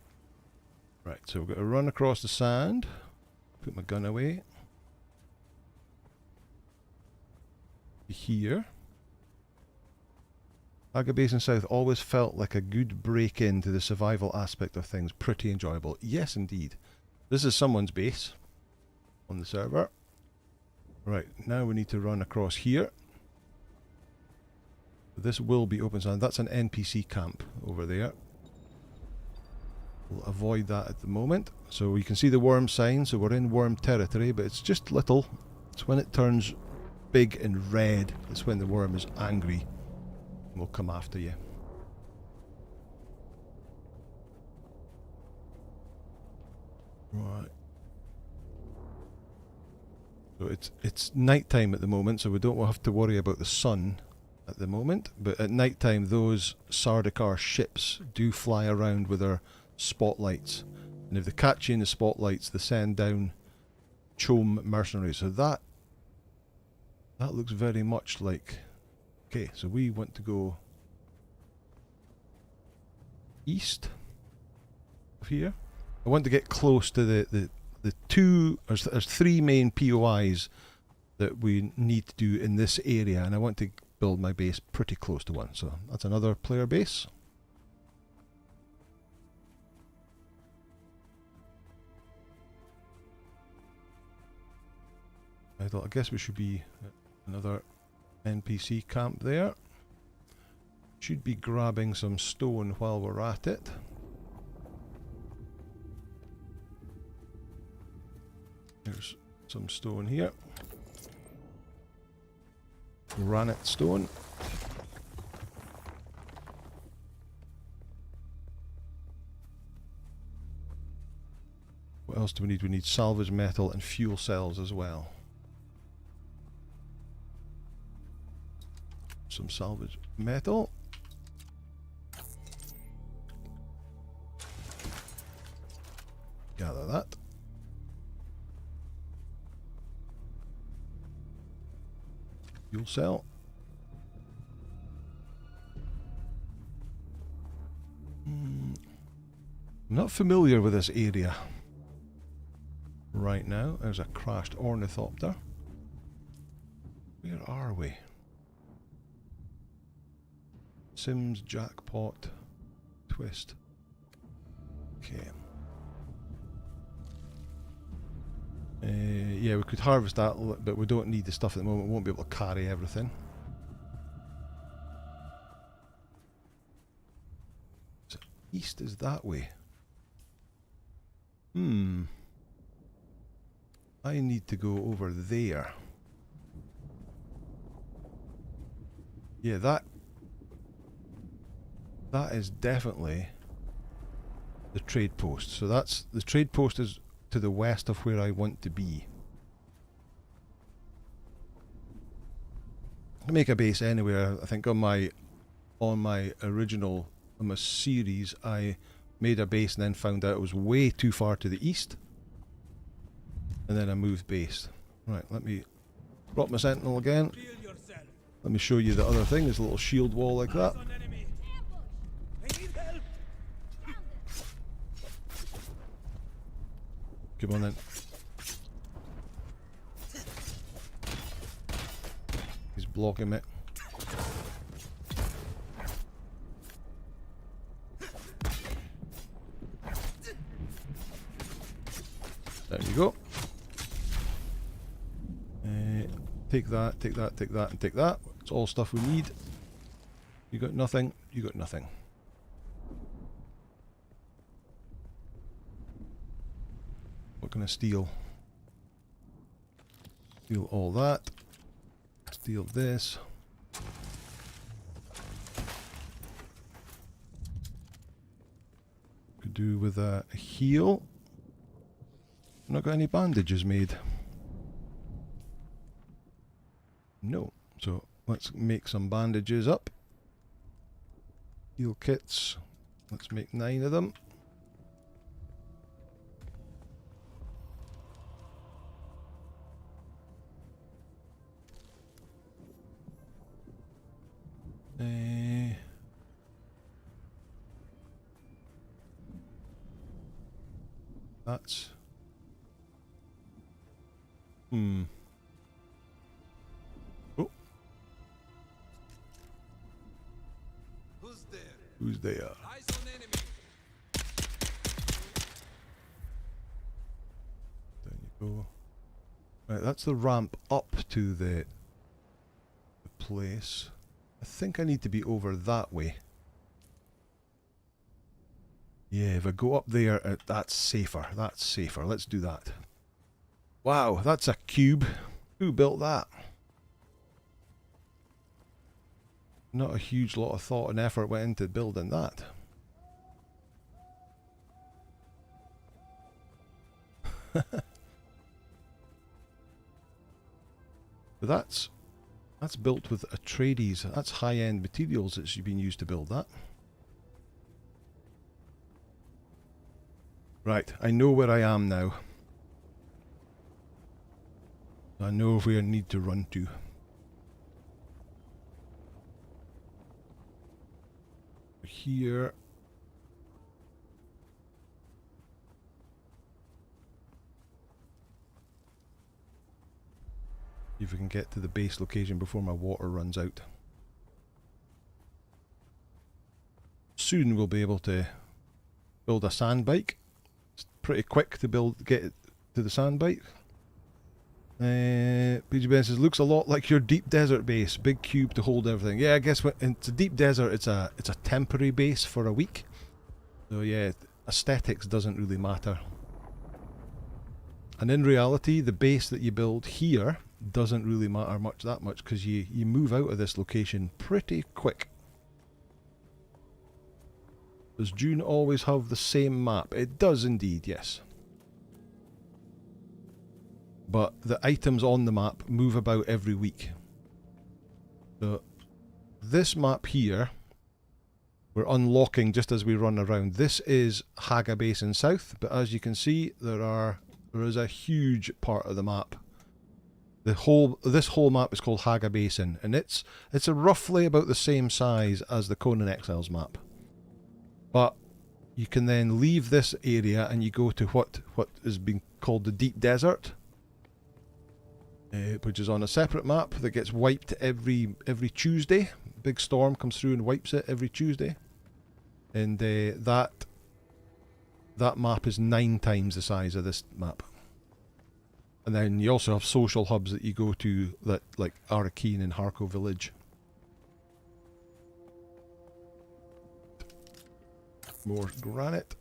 Right, so we've got to run across the sand. Put my gun away. Here. Hagga Basin South always felt like a good break into the survival aspect of things. Pretty enjoyable. Yes, indeed. This is someone's base on the server. Right, now we need to run across here. This will be open sand. That's an NPC camp over there. We'll avoid that at the moment. So you can see the worm sign. So we're in worm territory, but it's just little. It's when it turns big and red, it's when the worm is angry and will come after you. Right. So it's nighttime at the moment, so we don't have to worry about the sun at the moment, but at nighttime those Sardaukar ships do fly around with their spotlights, and if they catch you in the spotlights they send down chome mercenaries. So that looks very much like... Okay, so we want to go east of here. I want to get close to the two... There's three main POIs that we need to do in this area, and I want to build my base pretty close to one. So that's another player base. I guess we should be... Another NPC camp there. Should be grabbing some stone while we're at it. There's some stone here. Granite stone. What else do we need? We need salvage metal and fuel cells as well. Some salvage metal. Gather that. Fuel cell. I'm not familiar with this area right now. There's a crashed ornithopter. Where are we? Sims jackpot twist. Okay. Yeah, we could harvest that, but we don't need the stuff at the moment. We won't be able to carry everything. So east is that way. I need to go over there. Yeah, that is definitely the trade post. So that's the trade post is to the west of where I want to be. I make a base anywhere. I think on my original series, I made a base and then found out it was way too far to the east, and then I moved base. Right, let me drop my sentinel again. Let me show you the other thing. There's a little shield wall like that. Come on then. He's blocking me. There you go. Take that, take that, take that, and take that. It's all stuff we need. You got nothing, you got nothing. What can I steal? Steal all that. Steal this. Could do with a heal. Not got any bandages made. No. So let's make some bandages up. Heal kits. Let's make 9 of them. That's oh. Who's there? Eyes on enemy. There you go. Right, that's the ramp up to the place. I think I need to be over that way. Yeah, if I go up there, that's safer. That's safer. Let's do that. Wow, that's a cube. Who built that? Not a huge lot of thought and effort went into building that. But that's built with Atreides. That's high-end materials that's been used to build that. Right, I know where I am now. I know where I need to run to. Here. If we can get to the base location before my water runs out. Soon we'll be able to build a sand bike. It's pretty quick to get it to the sand bike. PG Ben says, looks a lot like your deep desert base. Big cube to hold everything. Yeah, I guess when it's a deep desert, it's a temporary base for a week. So yeah, aesthetics doesn't really matter. And in reality, the base that you build here doesn't really matter that much because you move out of this location pretty quick. Does Dune always have the same map? It does indeed, yes. But the items on the map move about every week. So this map here, we're unlocking just as we run around. This is Hagga Basin South, but as you can see, there is a huge part of the map. This whole map is called Hagga Basin, and it's roughly about the same size as the Conan Exiles map. But you can then leave this area and you go to what is being called the Deep Desert, which is on a separate map that gets wiped every Tuesday. Big storm comes through and wipes it every Tuesday, and that map is 9 times the size of this map. And then you also have social hubs that you go to, that like Arakeen and Harko Village. More granite.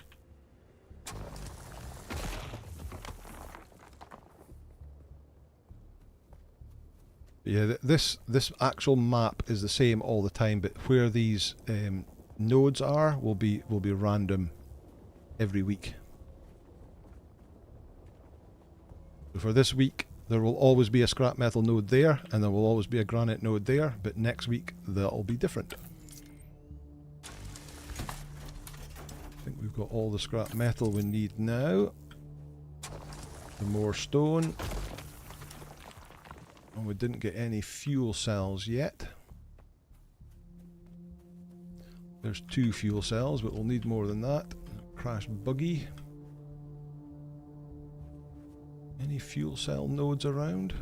Yeah, this actual map is the same all the time, but where these nodes are will be random every week. So for this week, there will always be a scrap metal node there, and there will always be a granite node there, but next week they'll be different. I think we've got all the scrap metal we need now. Some more stone. And we didn't get any fuel cells yet. There's 2 fuel cells, but we'll need more than that. Crash buggy. Any fuel cell nodes around?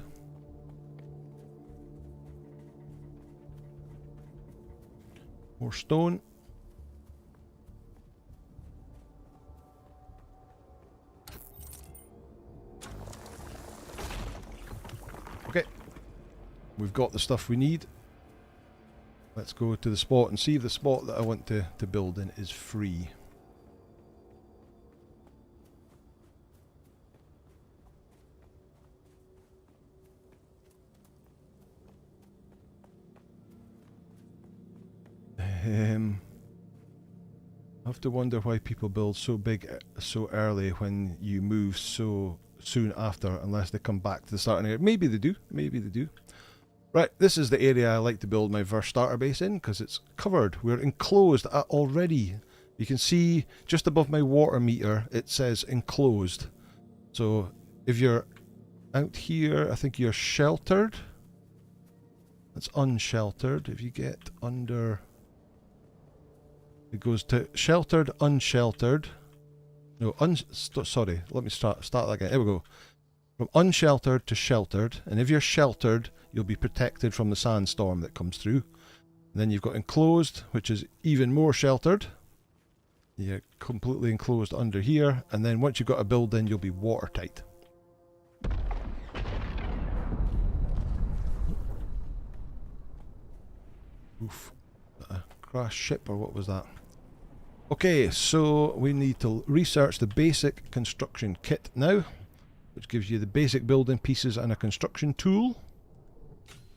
More stone. Okay. We've got the stuff we need. Let's go to the spot and see if the spot that I want to build in is free. I have to wonder why people build so big so early when you move so soon after, unless they come back to the starting area. Maybe they do, maybe they do. Right, this is the area I like to build my first starter base in, because it's covered. We're enclosed already. You can see just above my water meter it says enclosed. So if you're out here, I think you're sheltered. That's unsheltered. If you get under, it goes to sheltered, unsheltered. No, sorry, let me start that again. Here we go. From unsheltered to sheltered, and if you're sheltered, you'll be protected from the sandstorm that comes through. And then you've got enclosed, which is even more sheltered. You're completely enclosed under here, and then once you've got a building, you'll be watertight. Oof. A crash ship, or what was that? Okay, so we need to research the basic construction kit now, which gives you the basic building pieces and a construction tool.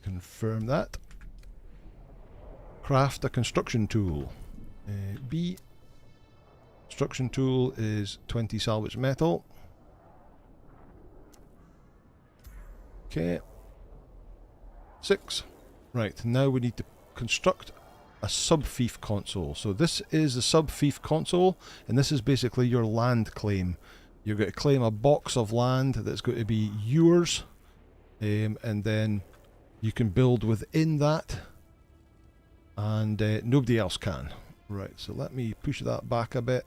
Confirm that. Craft a construction tool. B. Construction tool is 20 salvage metal. Okay. 6. Right, now we need to construct a sub-fief console. So this is the sub-fief console, and this is basically your land claim. You're going to claim a box of land that's going to be yours, and then you can build within that, and nobody else can. Right, so let me push that back a bit,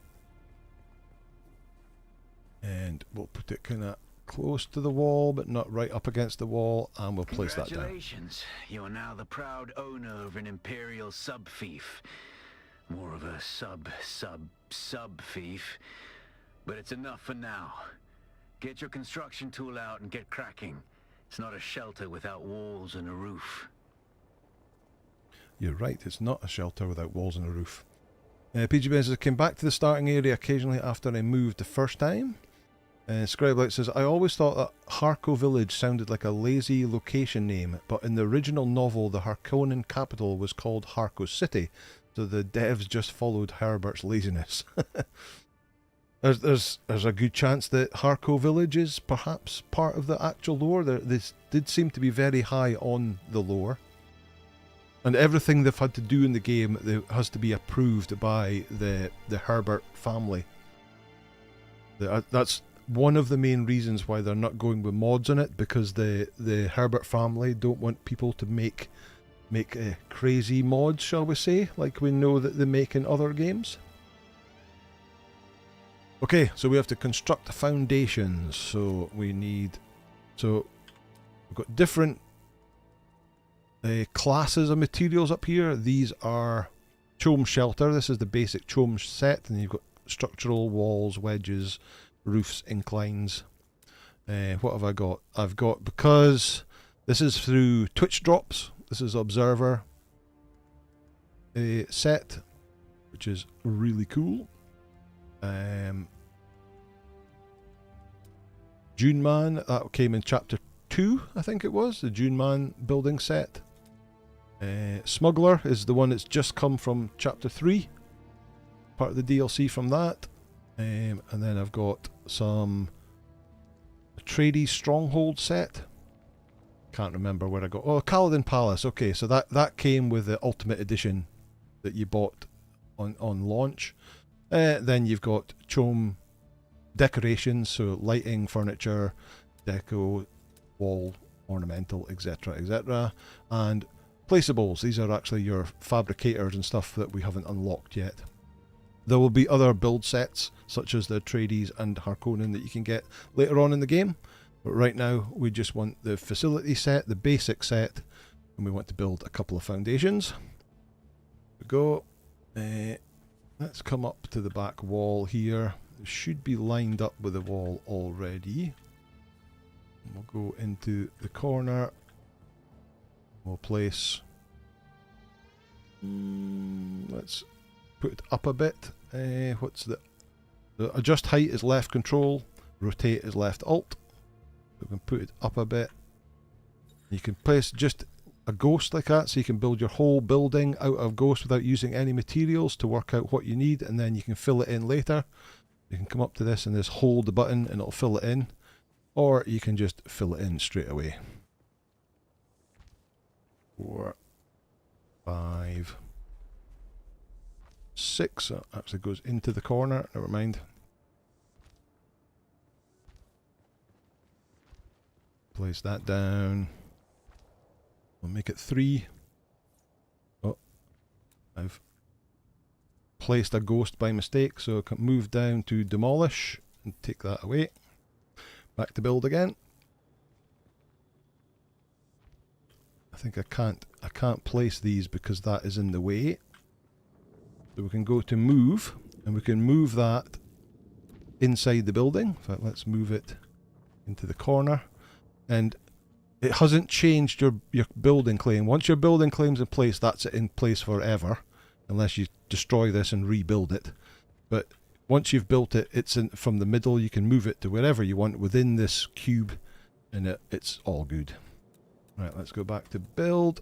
and we'll put it kind of close to the wall, but not right up against the wall, and we'll place that down. Congratulations, you are now the proud owner of an Imperial sub-fief. More of a sub-fief. But it's enough for now. Get your construction tool out and get cracking. It's not a shelter without walls and a roof. You're right, it's not a shelter without walls and a roof. PG Ben says, I came back to the starting area occasionally after I moved the first time. Scribelight says, I always thought that Harko Village sounded like a lazy location name, but in the original novel the Harkonnen capital was called Harko City, so the devs just followed Herbert's laziness. There's a good chance that Harko Village is perhaps part of the actual lore. This did seem to be very high on the lore. And everything they've had to do in the game has to be approved by the Herbert family. That's one of the main reasons why they're not going with mods on it, because the Herbert family don't want people to make crazy mods, shall we say, like we know that they make in other games. Okay, so we have to construct the foundations. So we've got different classes of materials up here. These are chome shelter. This is the basic chome set, and you've got structural walls, wedges, roofs, inclines. What have I got? I've got, because this is through Twitch drops, this is Observer set, which is really cool. Dune Man, that came in chapter 2, I think it was, the Dune Man building set. Smuggler is the one that's just come from chapter 3, part of the DLC from that. And then I've got some Atreides Stronghold set. Can't remember where I got. Oh, Kaladin Palace. Okay, so that came with the Ultimate Edition that you bought on launch. Then you've got chome decorations, so lighting, furniture, deco, wall, ornamental, etc., etc. And placeables. These are actually your fabricators and stuff that we haven't unlocked yet. There will be other build sets, such as the Atreides and Harkonnen, that you can get later on in the game. But right now, we just want the facility set, the basic set, and we want to build a couple of foundations. Here we go. Let's come up to the back wall here. It should be lined up with the wall already. And we'll go into the corner. We'll place... let's put it up a bit. What's the adjust height is left control, rotate is left alt. So we can put it up a bit. You can place just a ghost like that, so you can build your whole building out of ghost without using any materials to work out what you need, and then you can fill it in later. You can come up to this and just hold the button and it'll fill it in, or you can just fill it in straight away. 4, 5, 6. That actually goes into the corner. Never mind. Place that down. We'll make it 3. Oh, I've placed a ghost by mistake, so I can move down to demolish and take that away. Back to build again. I think I can't place these because that is in the way. So we can go to move, and we can move that inside the building. In fact, let's move it into the corner. And it hasn't changed your building claim. Once your building claim's in place, that's it in place forever, unless you destroy this and rebuild it. But once you've built it, it's in from the middle. You can move it to wherever you want within this cube, and it's all good. Right, let's go back to build.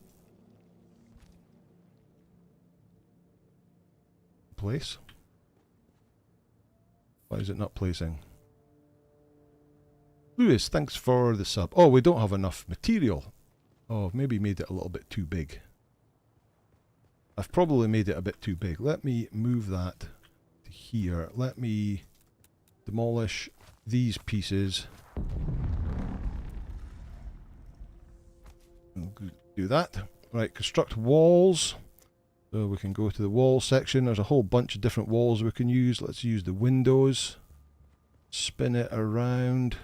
Place. Why is it not placing? Lewis, thanks for the sub. Oh, we don't have enough material. Oh, I've maybe made it a little bit too big. I've probably made it a bit too big. Let me move that to here. Let me demolish these pieces. Do that. Right, construct walls. So we can go to the wall section. There's a whole bunch of different walls we can use. Let's use the windows. Spin it around.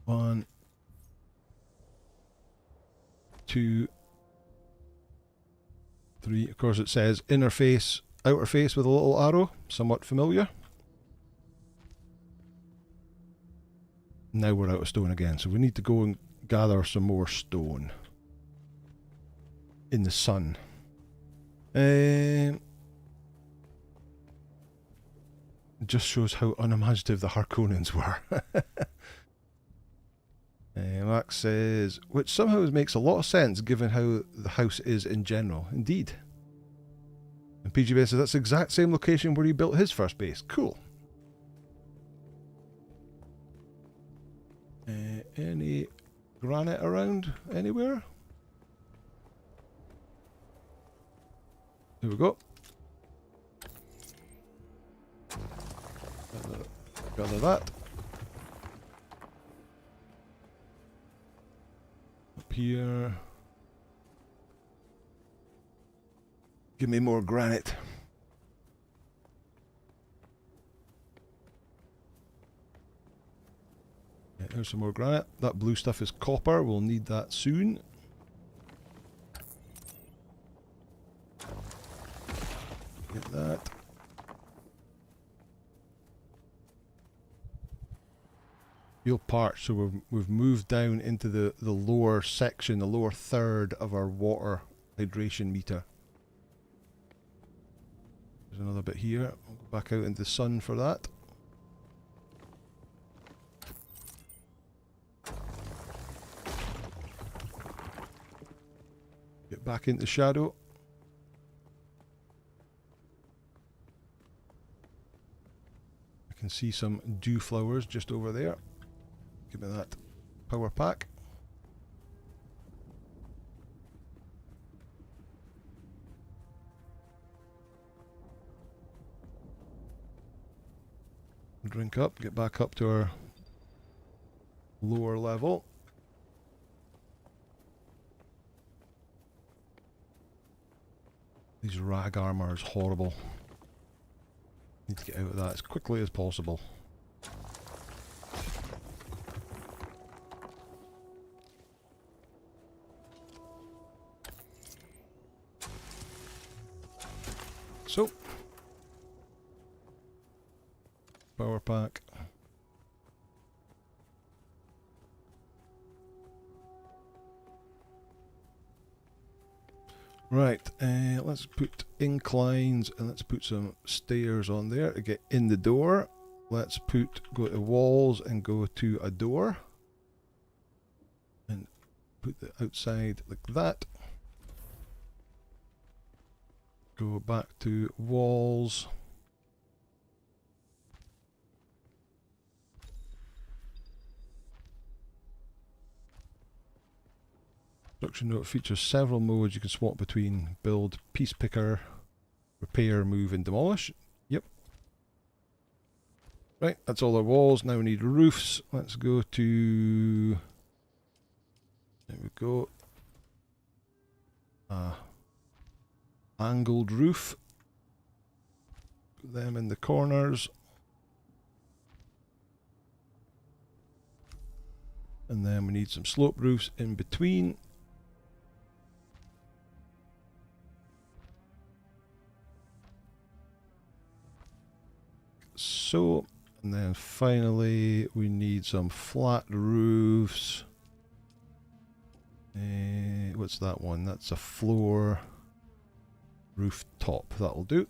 1, 2, 3. Of course it says inner face, outer face with a little arrow. Somewhat familiar. Now we're out of stone again, so we need to go and gather some more stone in the sun. It just shows how unimaginative the Harkonnens were. Max says, which somehow makes a lot of sense given how the house is in general. Indeed. And PGB says that's the exact same location where he built his first base. Cool. Any granite around anywhere? Here we go. Gather that. Up here. Give me more granite. Yeah, there's some more granite. That blue stuff is copper. We'll need that soon. Get that. Feel parched, so we've moved down into the lower section, the lower third of our water hydration meter. There's another bit here. I'll go back out into the sun for that. Get back into shadow. I can see some dew flowers just over there. Give me that power pack. Drink up, get back up to our lower level. These rag armor is horrible. Need to get out of that as quickly as possible. So, power pack. Right, let's put inclines and let's put some stairs on there to get in the door. Let's go to walls and go to a door. And put the outside like that. Go back to walls. Construction note features several modes you can swap between: build, piece picker, repair, move and demolish. Yep. Right, that's all our walls. Now we need roofs. Let's go to... There we go. Angled roof. Put them in the corners. And then we need some slope roofs in between. So, and then finally we need some flat roofs. What's that one? That's a floor roof top. That'll do.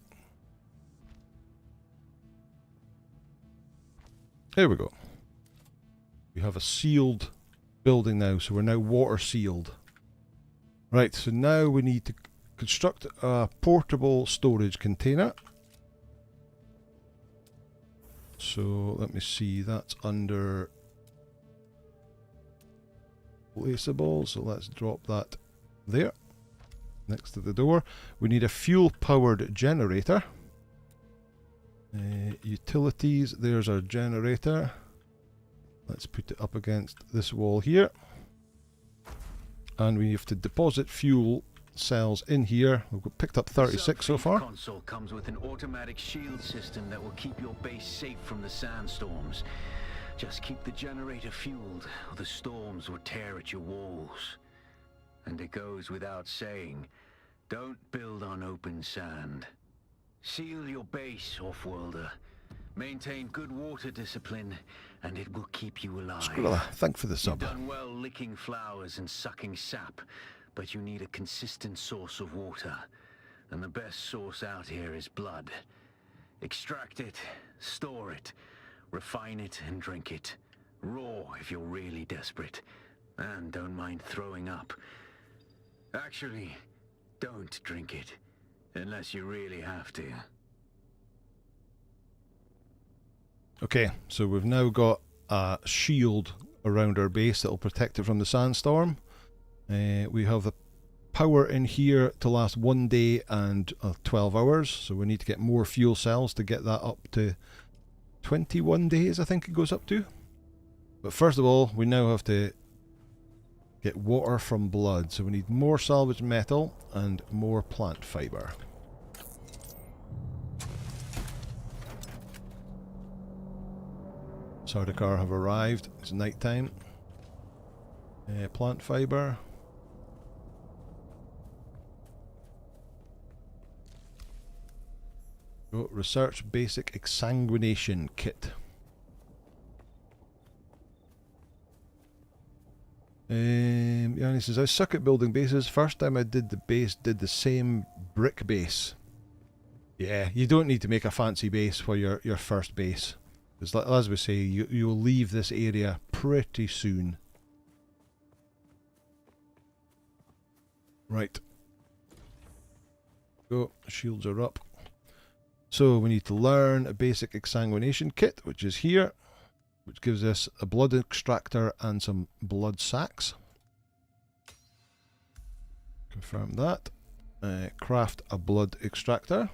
There we go. We have a sealed building now, so we're now water sealed. Right, so now we need to construct a portable storage container. So let me see, that's under placeable, so let's drop that there next to the door. We need a fuel powered generator. Utilities, there's our generator. Let's put it up against this wall here. And we have to deposit fuel cells in here. We've picked up 36 so far. The console comes with an automatic shield system that will keep your base safe from the sandstorms. Just keep the generator fueled, or the storms will tear at your walls. And it goes without saying, don't build on open sand. Seal your base, off-worlder. Maintain good water discipline, and it will keep you alive. Skrilla, thanks for the sub. You've done well licking flowers and sucking sap, but you need a consistent source of water. And the best source out here is blood. Extract it, store it, refine it, and drink it. Raw if you're really desperate. And don't mind throwing up. Actually, don't drink it, unless you really have to. Okay, so we've now got a shield around our base that will protect it from the sandstorm. We have a power in here to last 1 day and 12 hours, so we need to get more fuel cells to get that up to 21 days, I think it goes up to. But first of all, we now have to get water from blood, so we need more salvage metal and more plant fibre. Sardaukar have arrived. It's night time. Plant fibre. Go research basic exsanguination kit. Yanni says, I suck at building bases. First time I did the base, did the same brick base. Yeah, you don't need to make a fancy base for your first base. Because as we say, you'll leave this area pretty soon. Right. Go, shields are up. So we need to learn a basic exsanguination kit, which is here, which gives us a blood extractor and some blood sacks. Confirm that. Craft a blood extractor.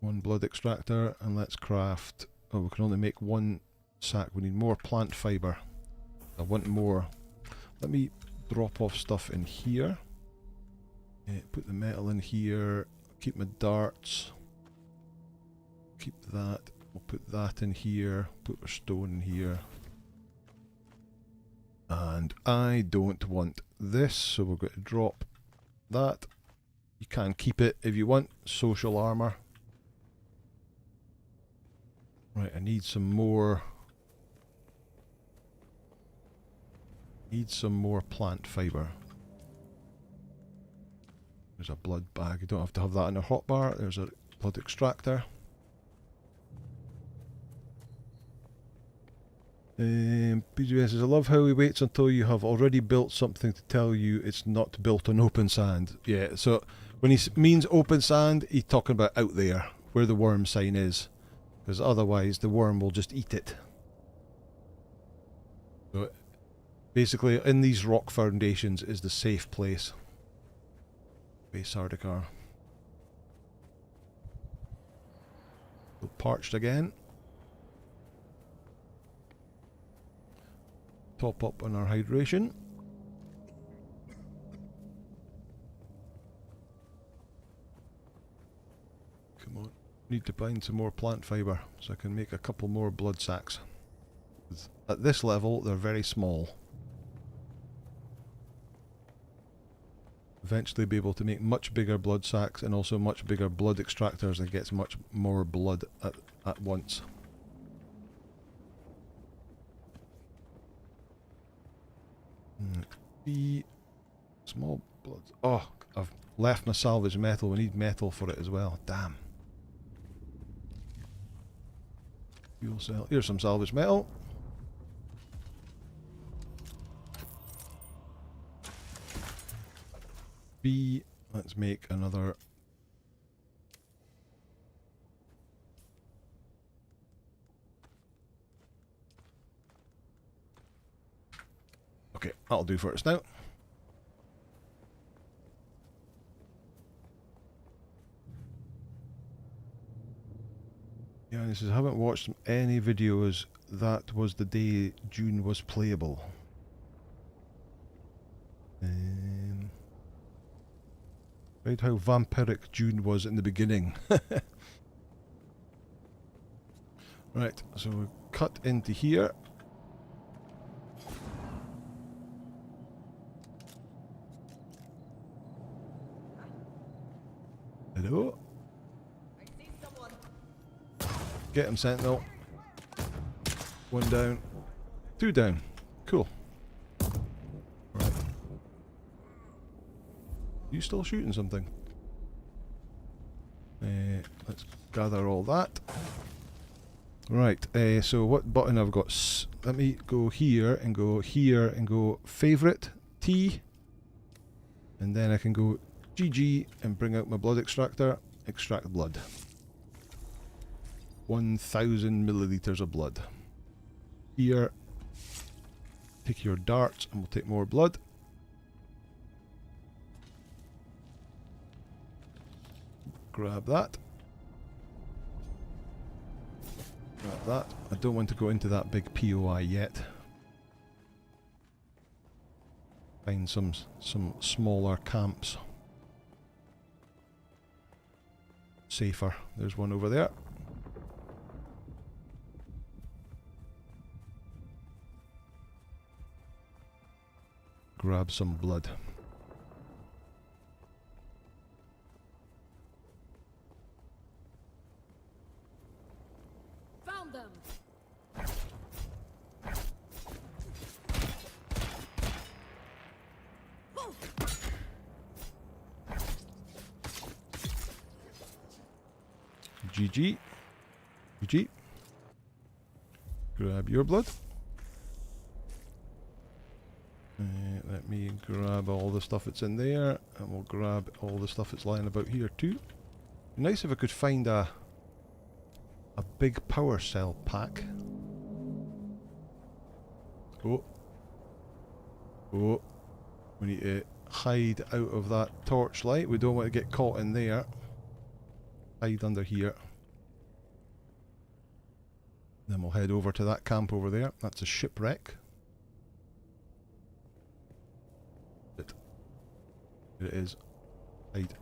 One blood extractor, and let's craft... Oh, we can only make one sack. We need more plant fibre. I want more. Let me drop off stuff in here. Put the metal in here. Keep my darts. Keep that. We'll put that in here. Put our stone in here. And I don't want this, so we're going to drop that. You can keep it if you want. Social armour. Right, I need some more. Need some more plant fibre. There's a blood bag. You don't have to have that in a hotbar. There's a blood extractor. PGS says, I love how he waits until you have already built something to tell you it's not built on open sand. Yeah, so when he means open sand, he's talking about out there, where the worm sign is. Because otherwise the worm will just eat it. So basically, in these rock foundations is the safe place. Base Sardaukar. Parched again. Top up on our hydration. Come on. Need to find some more plant fibre so I can make a couple more blood sacks. At this level, they're very small. Eventually be able to make much bigger blood sacks and also much bigger blood extractors that gets much more blood at once. The small blood. Oh, I've left my salvage metal. We need metal for it as well. Damn. Fuel cell. Here's some salvage metal. B. Let's make another. Okay, that'll do for us now. Yeah, this is, I haven't watched any videos. That was the day Dune was playable. Right, how vampiric Dune was in the beginning. Right, so we cut into here. Hello? Get him, Sentinel. One down. Two down. Cool. Right. You still shooting something? Let's gather all that. Right, so what button I've got? Let me go here and go favourite, T. And then I can go GG and bring out my blood extractor. Extract blood. 1,000 milliliters of blood. Here. Take your darts and we'll take more blood. grab that. Grab that. I don't want to go into that big POI yet. Find some smaller camps. Safer. There's one over there. Grab some blood. Found them. GG. GG. Grab your blood. Let me grab all the stuff that's in there, and we'll grab all the stuff that's lying about here too. Nice if I could find a big power cell pack. Oh. Oh. We need to hide out of that torchlight. We don't want to get caught in there. Hide under here. Then we'll head over to that camp over there. That's a shipwreck. Here it is. Hide.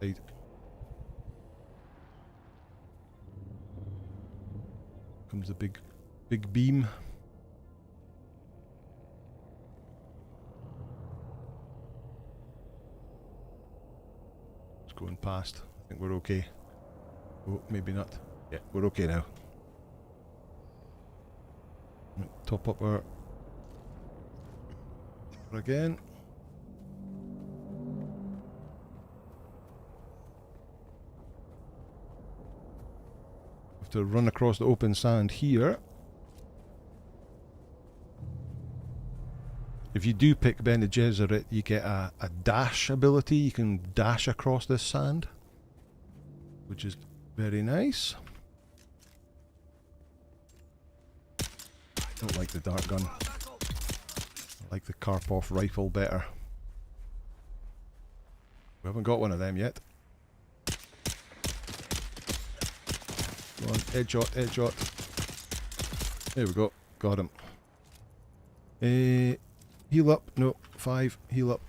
Hide. Comes the big beam. It's going past. I think we're okay. Oh, maybe not. Yeah, we're okay now. Top up our... again. Have to run across the open sand here. If you do pick Bene Gesserit, you get a dash ability. You can dash across this sand, which is very nice. I don't like the dart gun. I like the Karpov rifle better. We haven't got one of them yet. Go on, headshot, headshot. There we go. Got him. Heal up. No, 5. Heal up.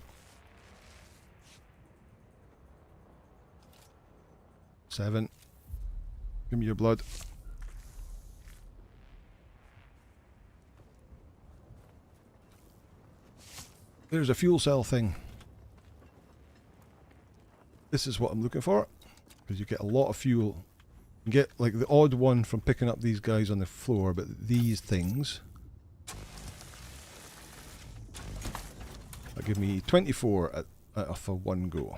7. Give me your blood. There's a fuel cell thing. This is what I'm looking for, because you get a lot of fuel. You get like the odd one from picking up these guys on the floor, but these things that give me 24 for one go.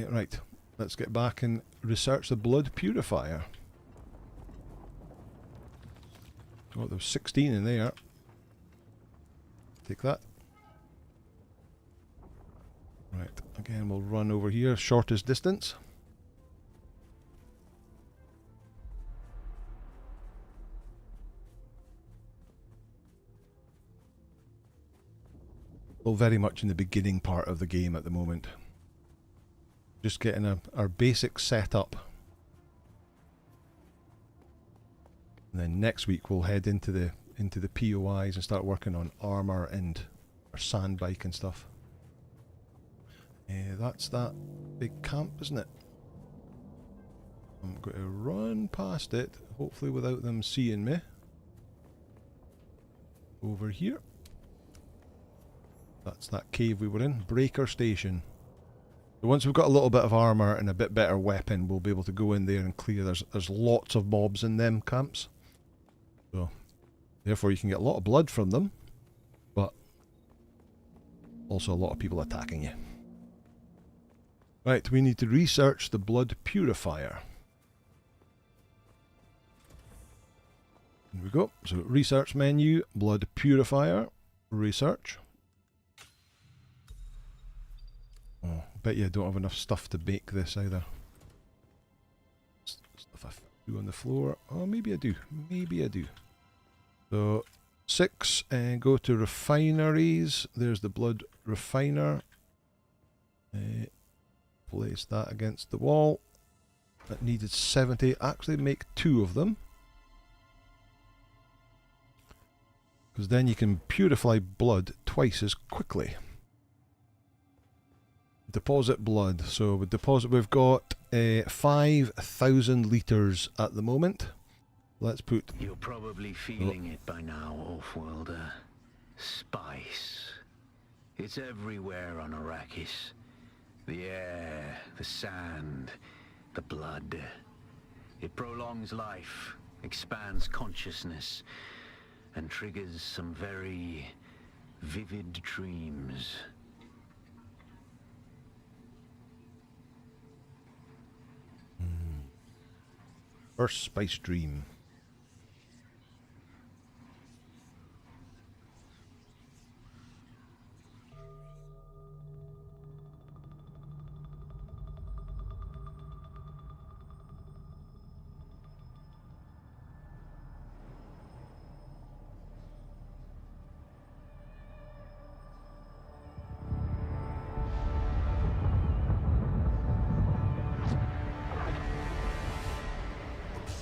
Right, let's get back and research the blood purifier. Oh, there was 16 in there. Take that. Right, again we'll run over here, shortest distance. Well, very much in the beginning part of the game at the moment. Just getting our basic setup. And then next week we'll head into the POIs and start working on armor and our sand bike and stuff. That's that big camp, isn't it? I'm going to run past it, hopefully without them seeing me. Over here. That's that cave we were in. Breaker Station. So once we've got a little bit of armor and a bit better weapon, we'll be able to go in there and clear. There's lots of mobs in them camps. So, therefore you can get a lot of blood from them, but also a lot of people attacking you. Right, we need to research the blood purifier. Here we go. So research menu, blood purifier, research. Oh, I bet you I don't have enough stuff to make this either. Stuff I threw on the floor. Oh, maybe I do. Maybe I do. So, 6, and go to refineries. There's the blood refiner. Place that against the wall. That needed 70. Actually make 2 of them. Because then you can purify blood twice as quickly. Deposit blood. So with deposit, we've got 5,000 litres at the moment. Let's put... You're probably feeling it by now, Offworlder. Spice. It's everywhere on Arrakis. The air, the sand, the blood. It prolongs life, expands consciousness, and triggers some very vivid dreams. First spice dream.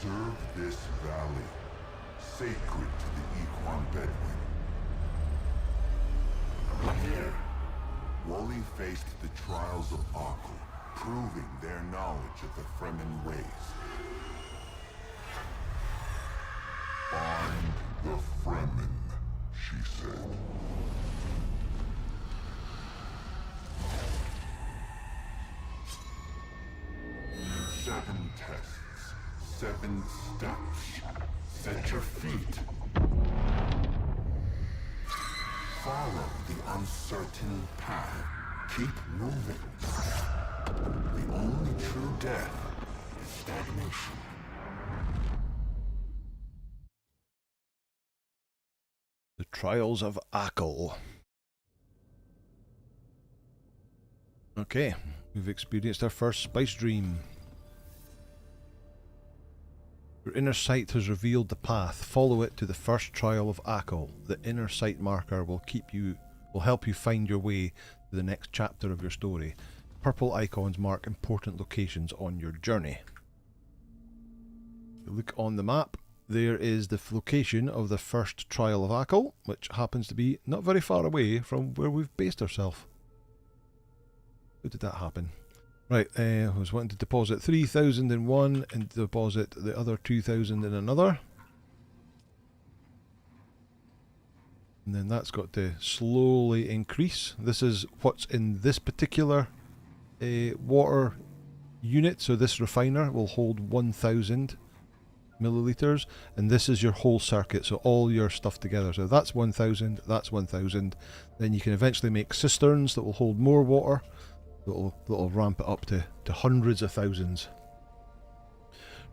Observe this valley, sacred to the Equan Bedouin. Here, Wally faced the trials of Aql, proving their knowledge of the Fremen ways. Find the Fremen, she said. Seven tests, 7 steps. Set your feet. Follow the uncertain path. Keep moving. The only true death is stagnation. The Trials of Aql. Okay, we've experienced our first spice dream. Your inner sight has revealed the path. Follow it to the First Trial of Aql. The inner sight marker will help you find your way to the next chapter of your story. Purple icons mark important locations on your journey. If you look on the map, there is the location of the First Trial of Aql, which happens to be not very far away from where we've based ourselves. How did that happen? Right, I was wanting to deposit 3,000 in one and deposit the other 2,000 in another. And then that's got to slowly increase. This is what's in this particular water unit. So this refiner will hold 1,000 milliliters, and this is your whole circuit, so all your stuff together. So that's 1,000, that's 1,000. Then you can eventually make cisterns that will hold more water. That'll ramp it up to hundreds of thousands.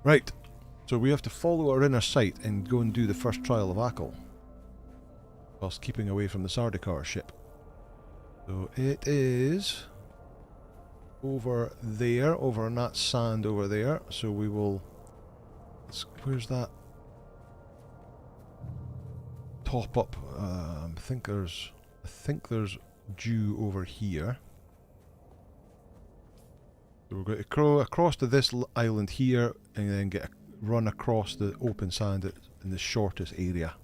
Right, so we have to follow our inner sight and go and do the First Trial of Aql, whilst keeping away from the Sardaukar ship. So it is over there, over on that sand over there. So we will... where's that? Top up. I think there's dew over here. So we're going to across to this island here, and then run across the open sand in the shortest area.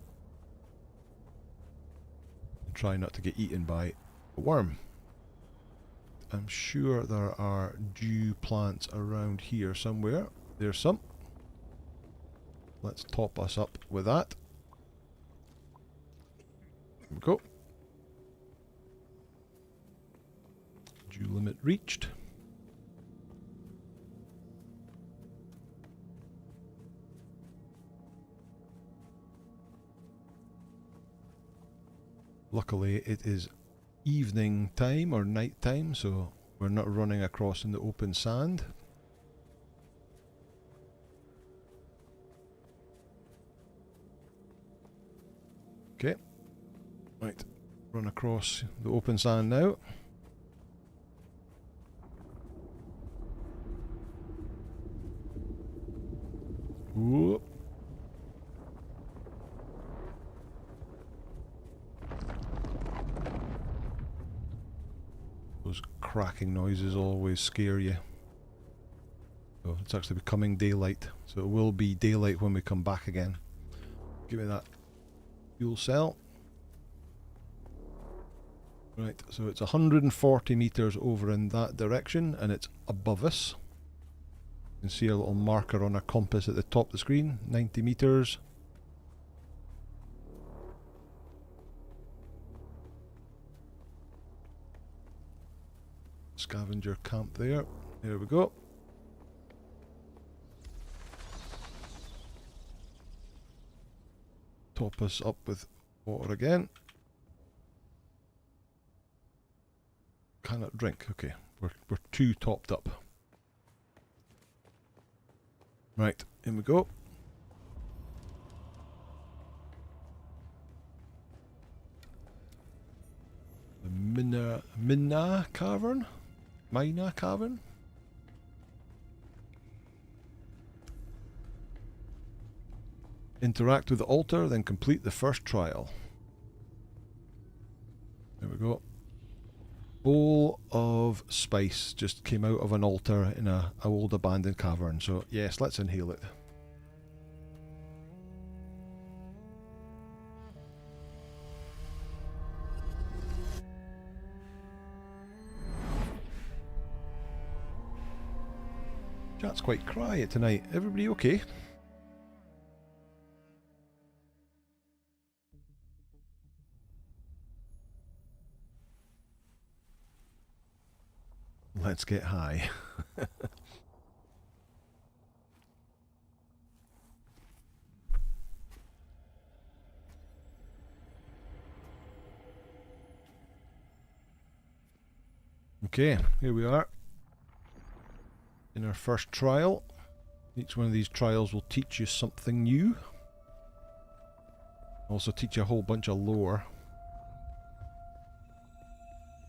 And try not to get eaten by a worm. I'm sure there are dew plants around here somewhere. There's some. Let's top us up with that. There we go. Dew limit reached. Luckily it is evening time or night time, so we're not running across in the open sand. Okay, right, run across the open sand now. Whoop. Those cracking noises always scare you. So it's actually becoming daylight, so it will be daylight when we come back again. Give me that fuel cell. Right, so it's 140 meters over in that direction, and it's above us. You can see a little marker on our compass at the top of the screen, 90 meters. Scavenger camp there. There we go. Top us up with water again. Cannot drink. Okay, we're too topped up. Right, in we go. The Mina Cavern? Mina Cavern? Interact with the altar, then complete the first trial. There we go. Bowl of spice just came out of an altar in a old abandoned cavern. So yes, let's inhale it. Chat's quite quiet tonight. Everybody okay? Let's get high. Okay, here we are in our first trial. Each one of these trials will teach you something new. Also teach you a whole bunch of lore.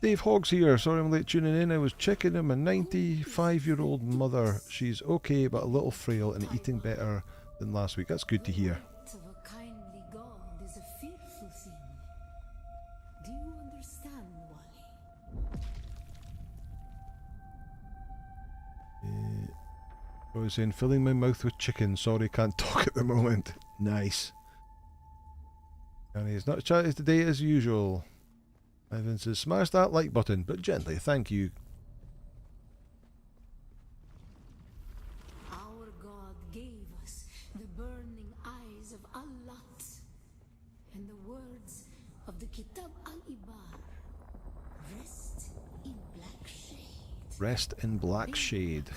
Dave Hogg's here. Sorry I'm late tuning in. I was checking on my 95-year-old mother. She's okay but a little frail and eating better than last week. That's good to hear. Of a kindly God is a fearful thing. Do you understand, Wally? I was saying, filling my mouth with chicken. Sorry, can't talk at the moment. Nice. And he's not chatty today as usual. Ivan says, smash that like button, but gently, thank you. Our God gave us the burning eyes of Allah and the words of the Kitab al-Ibar. Rest in black shade. Rest in black shade.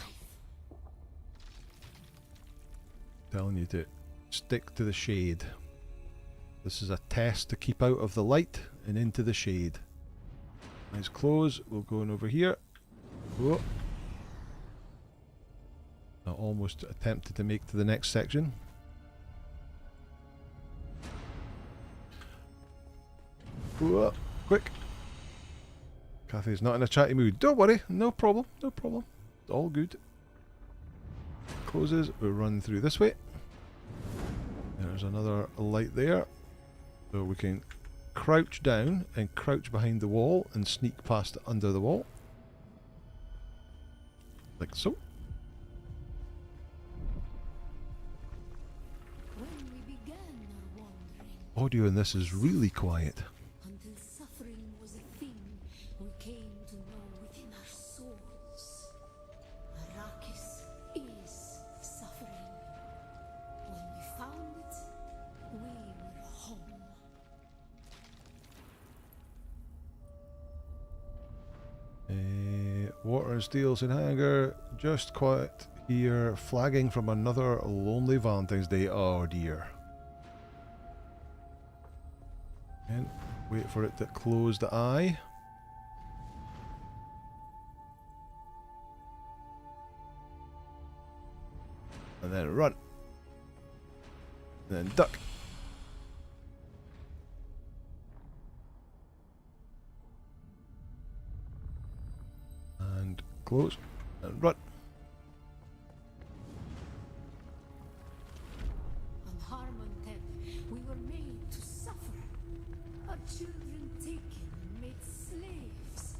Telling you to stick to the shade. This is a test to keep out of the light and into the shade. Eyes closed. We'll go in over here. Whoa. I almost attempted to make to the next section. Whoa. Quick. Kathy's not in a chatty mood. Don't worry. No problem. No problem. It's all good. Closes. We'll run through this way. There's another light there. So we can crouch down and crouch behind the wall and sneak past under the wall. Like so. When we began our wandering, Audio in this is really quiet. until suffering was a thing we came to know within our souls. Arrakis is suffering. When we found it, we were home. Water and steels in Hagga, just quiet here, flagging from another lonely Valentine's Day. Oh dear. And wait for it to close the eye. And then run. And then duck. And close. And run. On Harmontep, we were made to suffer. Our children taken and made slaves.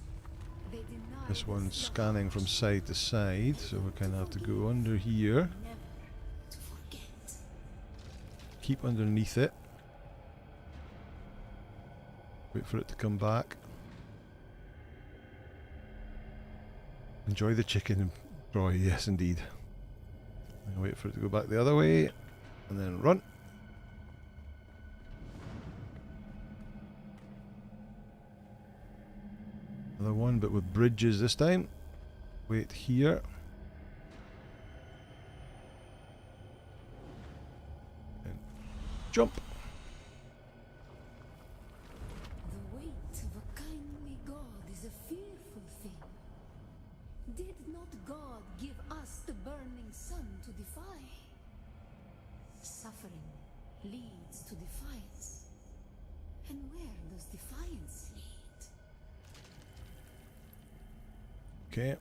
They did This one's scanning from side to side, so we kind of have to go under here. Never to forget. Keep underneath it. Wait for it to come back. Enjoy the chicken, Roy. Yes, indeed. And wait for it to go back the other way, and then run. Another one, but with bridges this time. Wait here. And jump. The weight of a kindly God is a fearful thing. Did not God give us the burning sun to defy? Suffering leads to defiance. And where does defiance lead? Okay,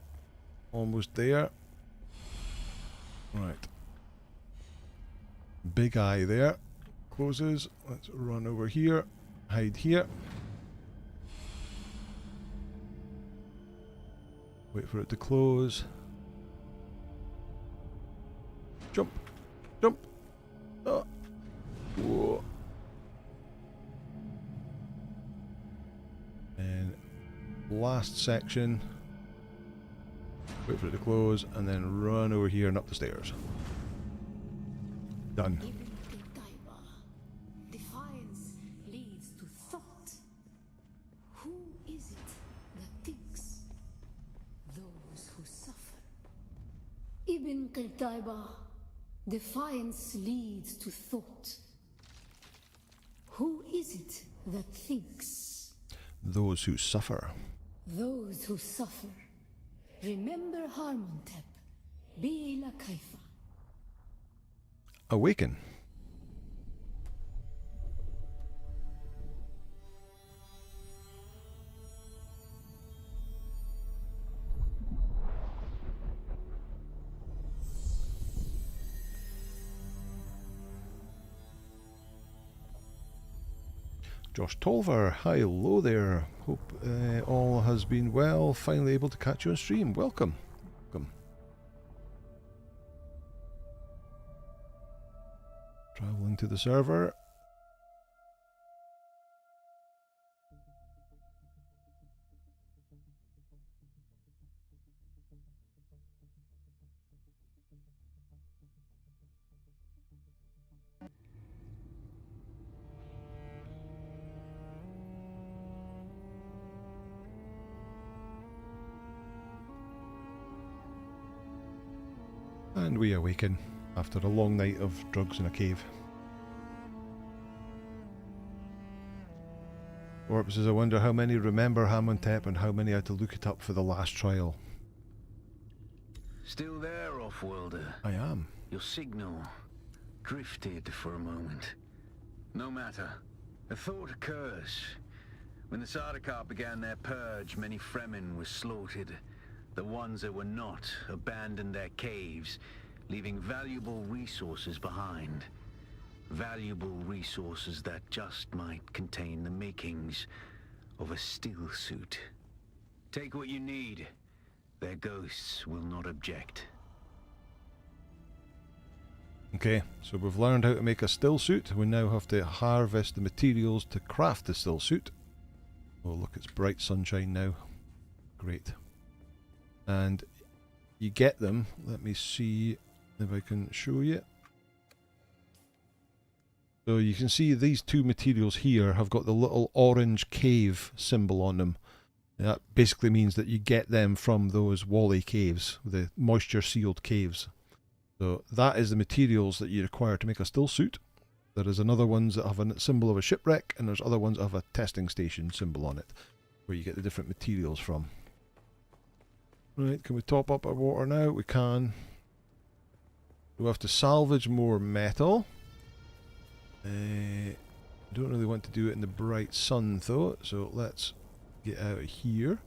almost there. Right. Big eye there. Closes. Let's run over here. Hide here. Wait for it to close. Jump. Jump. Oh. Whoa. And last section. Wait for it to close, and then run over here and up the stairs. Done. Defiance leads to thought. Who is it that thinks? Those who suffer. Ibn Qutayba, defiance leads to thought. Who is it that thinks? Those who suffer. Those who suffer. Remember Harmontep. Be la kaifa. Awaken. Josh Tolver, hello there. Hope all has been well. Finally able to catch you on stream. Welcome. Welcome. Traveling to the server. And we awaken after a long night of drugs in a cave. Orp says, I wonder how many remember Harmontep and how many had to look it up for the last trial. Still there, off-worlder? I am. Your signal drifted for a moment. No matter. A thought occurs. When the Sardaukar began their purge, many Fremen were slaughtered. The ones that were not abandoned their caves, leaving valuable resources behind. Valuable resources that just might contain the makings of a Stillsuit. Take what you need. Their ghosts will not object. Okay, so we've learned how to make a Stillsuit. We now have to harvest the materials to craft the Stillsuit. Oh look, it's bright sunshine now. Great. And you get them. Let me see if I can show you. So you can see these two materials here have got the little orange cave symbol on them. That basically means that you get them from those Wally caves, the moisture sealed caves. So that is the materials that you require to make a Stillsuit. There is another ones that have a symbol of a shipwreck, and there's other ones that have a testing station symbol on it, where you get the different materials from. Right, can we top up our water now? We can. We have to salvage more metal. Don't really want to do it in the bright sun though, so let's get out of here.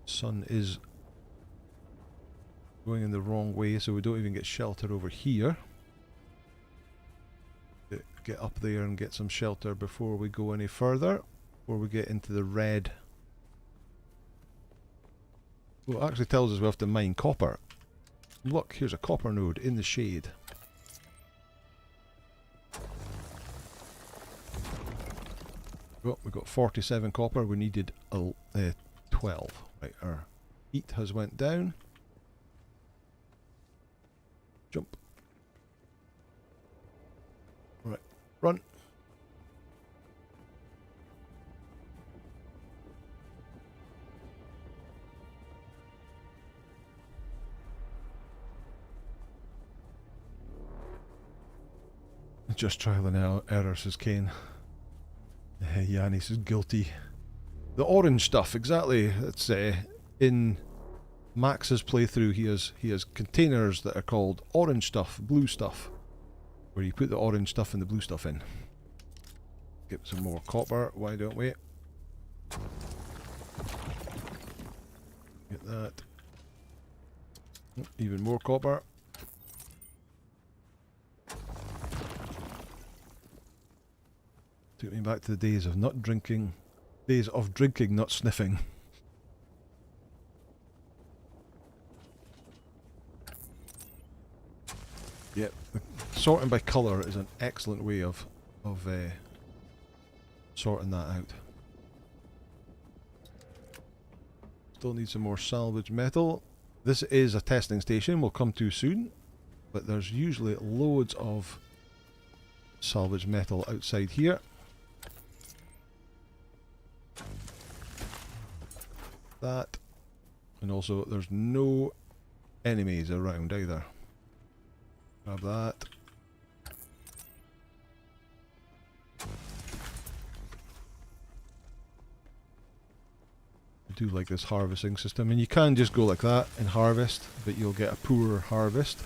Sun is going in the wrong way, so we don't even get shelter over here. Get up there and get some shelter before we go any further. before we get into the red. Well, it actually tells us we have to mine copper. Look, here's a copper node in the shade. Well, we got 47 copper. We needed 12. Right, our heat has went down. Jump. Right, run. Just trial and error, says Kane. Yanis is guilty. The orange stuff, exactly. It's in Max's playthrough. He has containers that are called orange stuff, blue stuff, where you put the orange stuff and the blue stuff in. Get some more copper. Why don't we? Get that. Even more copper. Took me back to the days of not drinking. Days of drinking, not sniffing. Yep, sorting by colour is an excellent way of sorting that out. Still need some more salvage metal. This is a testing station we'll come to soon, but there's usually loads of salvage metal outside here. That, and also there's no enemies around either. Grab that. I do like this harvesting system, and you can just go like that and harvest, but you'll get a poorer harvest.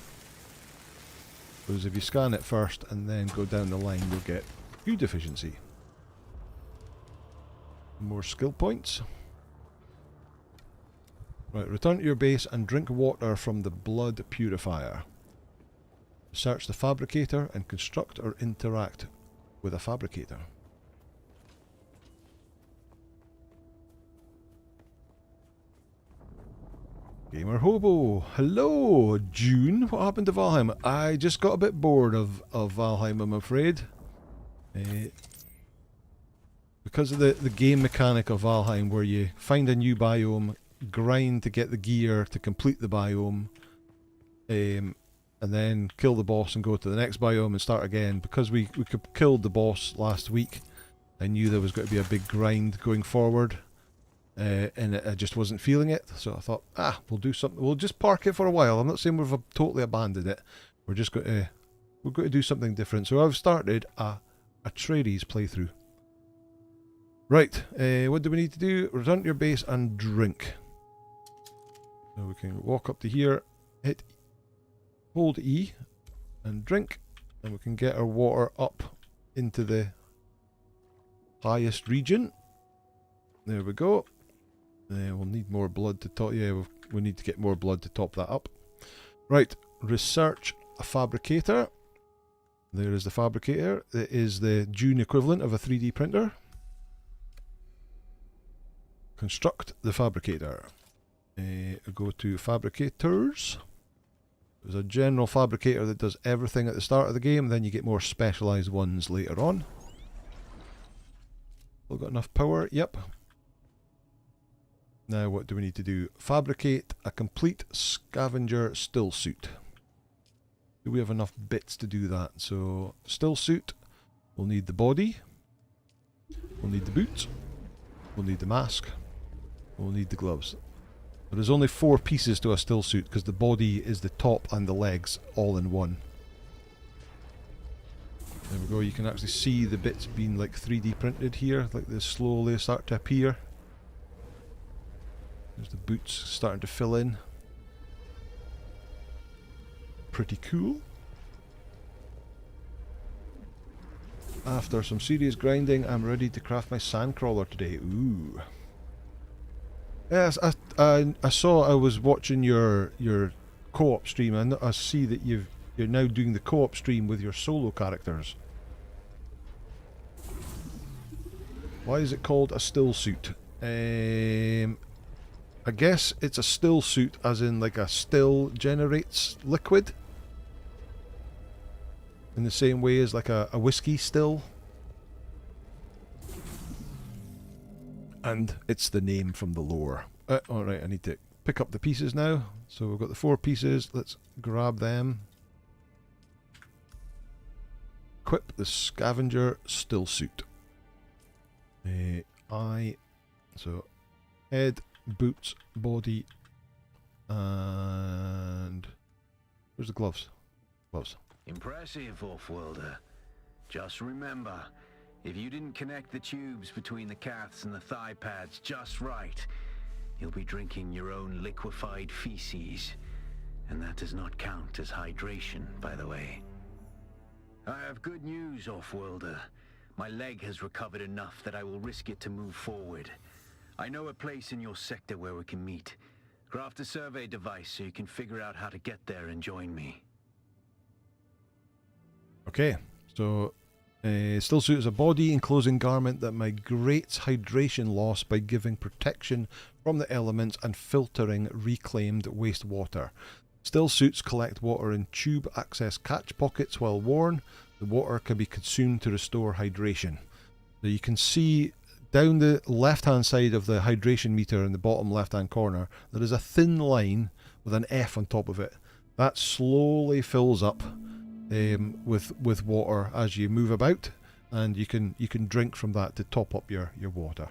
Whereas if you scan it first and then go down the line, you'll get food efficiency. More skill points. Right, return to your base and drink water from the blood purifier. Search the fabricator and construct or interact with a fabricator. Gamer Hobo, hello Dune. What happened to Valheim? I just got a bit bored of Valheim, I'm afraid. Because of the game mechanic of Valheim, where you find a new biome, grind to get the gear to complete the biome, and then kill the boss and go to the next biome and start again. Because we killed the boss last week, I knew there was going to be a big grind going forward, and I just wasn't feeling it. So I thought, we'll do something. We'll just park it for a while. I'm not saying we've totally abandoned it. We're going to do something different. So I've started a Atreides playthrough. Right, what do we need to do? Return to your base and drink. So we can walk up to here, hold E, and drink, and we can get our water up into the highest region. There we go. We'll need more blood to top. Yeah, we need to get more blood to top that up. Right, research a fabricator. There is the fabricator. It is the Dune equivalent of a 3D printer. Construct the fabricator. Go to fabricators. There's a general fabricator that does everything at the start of the game, then you get more specialised ones later on. We've got enough power, yep. Now what do we need to do? Fabricate a complete scavenger stillsuit. Do we have enough bits to do that? So, stillsuit, we'll need the body, we'll need the boots, we'll need the mask, we'll need the gloves. But there's only 4 pieces to a stillsuit because the body is the top and the legs all in one. There we go, you can actually see the bits being like 3D printed here, like they slowly start to appear. There's the boots starting to fill in. Pretty cool. After some serious grinding, I'm ready to craft my sandcrawler today. Ooh. Yes, I saw. I was watching your co-op stream, and I see that you're now doing the co-op stream with your solo characters. Why is it called a stillsuit? I guess it's a stillsuit as in like a still generates liquid. In the same way as like a whiskey still. And it's the name from the lore. Alright, I need to pick up the pieces now. So we've got the 4 pieces. Let's grab them. Equip the scavenger stillsuit. So head, boots, body, and where's the gloves? Gloves. Impressive, off-worlder. Just remember, if you didn't connect the tubes between the calves and the thigh pads just right, you'll be drinking your own liquefied feces. And that does not count as hydration, by the way. I have good news, off-worlder. My leg has recovered enough that I will risk it to move forward. I know a place in your sector where we can meet. Craft a survey device so you can figure out how to get there and join me. Okay, so stillsuit is a body enclosing garment that migrates hydration loss by giving protection from the elements and filtering reclaimed wastewater. Stillsuits collect water in tube access catch pockets while worn. The water can be consumed to restore hydration. So you can see down the left hand side of the hydration meter in the bottom left hand corner, there is a thin line with an F on top of it. That slowly fills up with water as you move about, and you can drink from that to top up your water.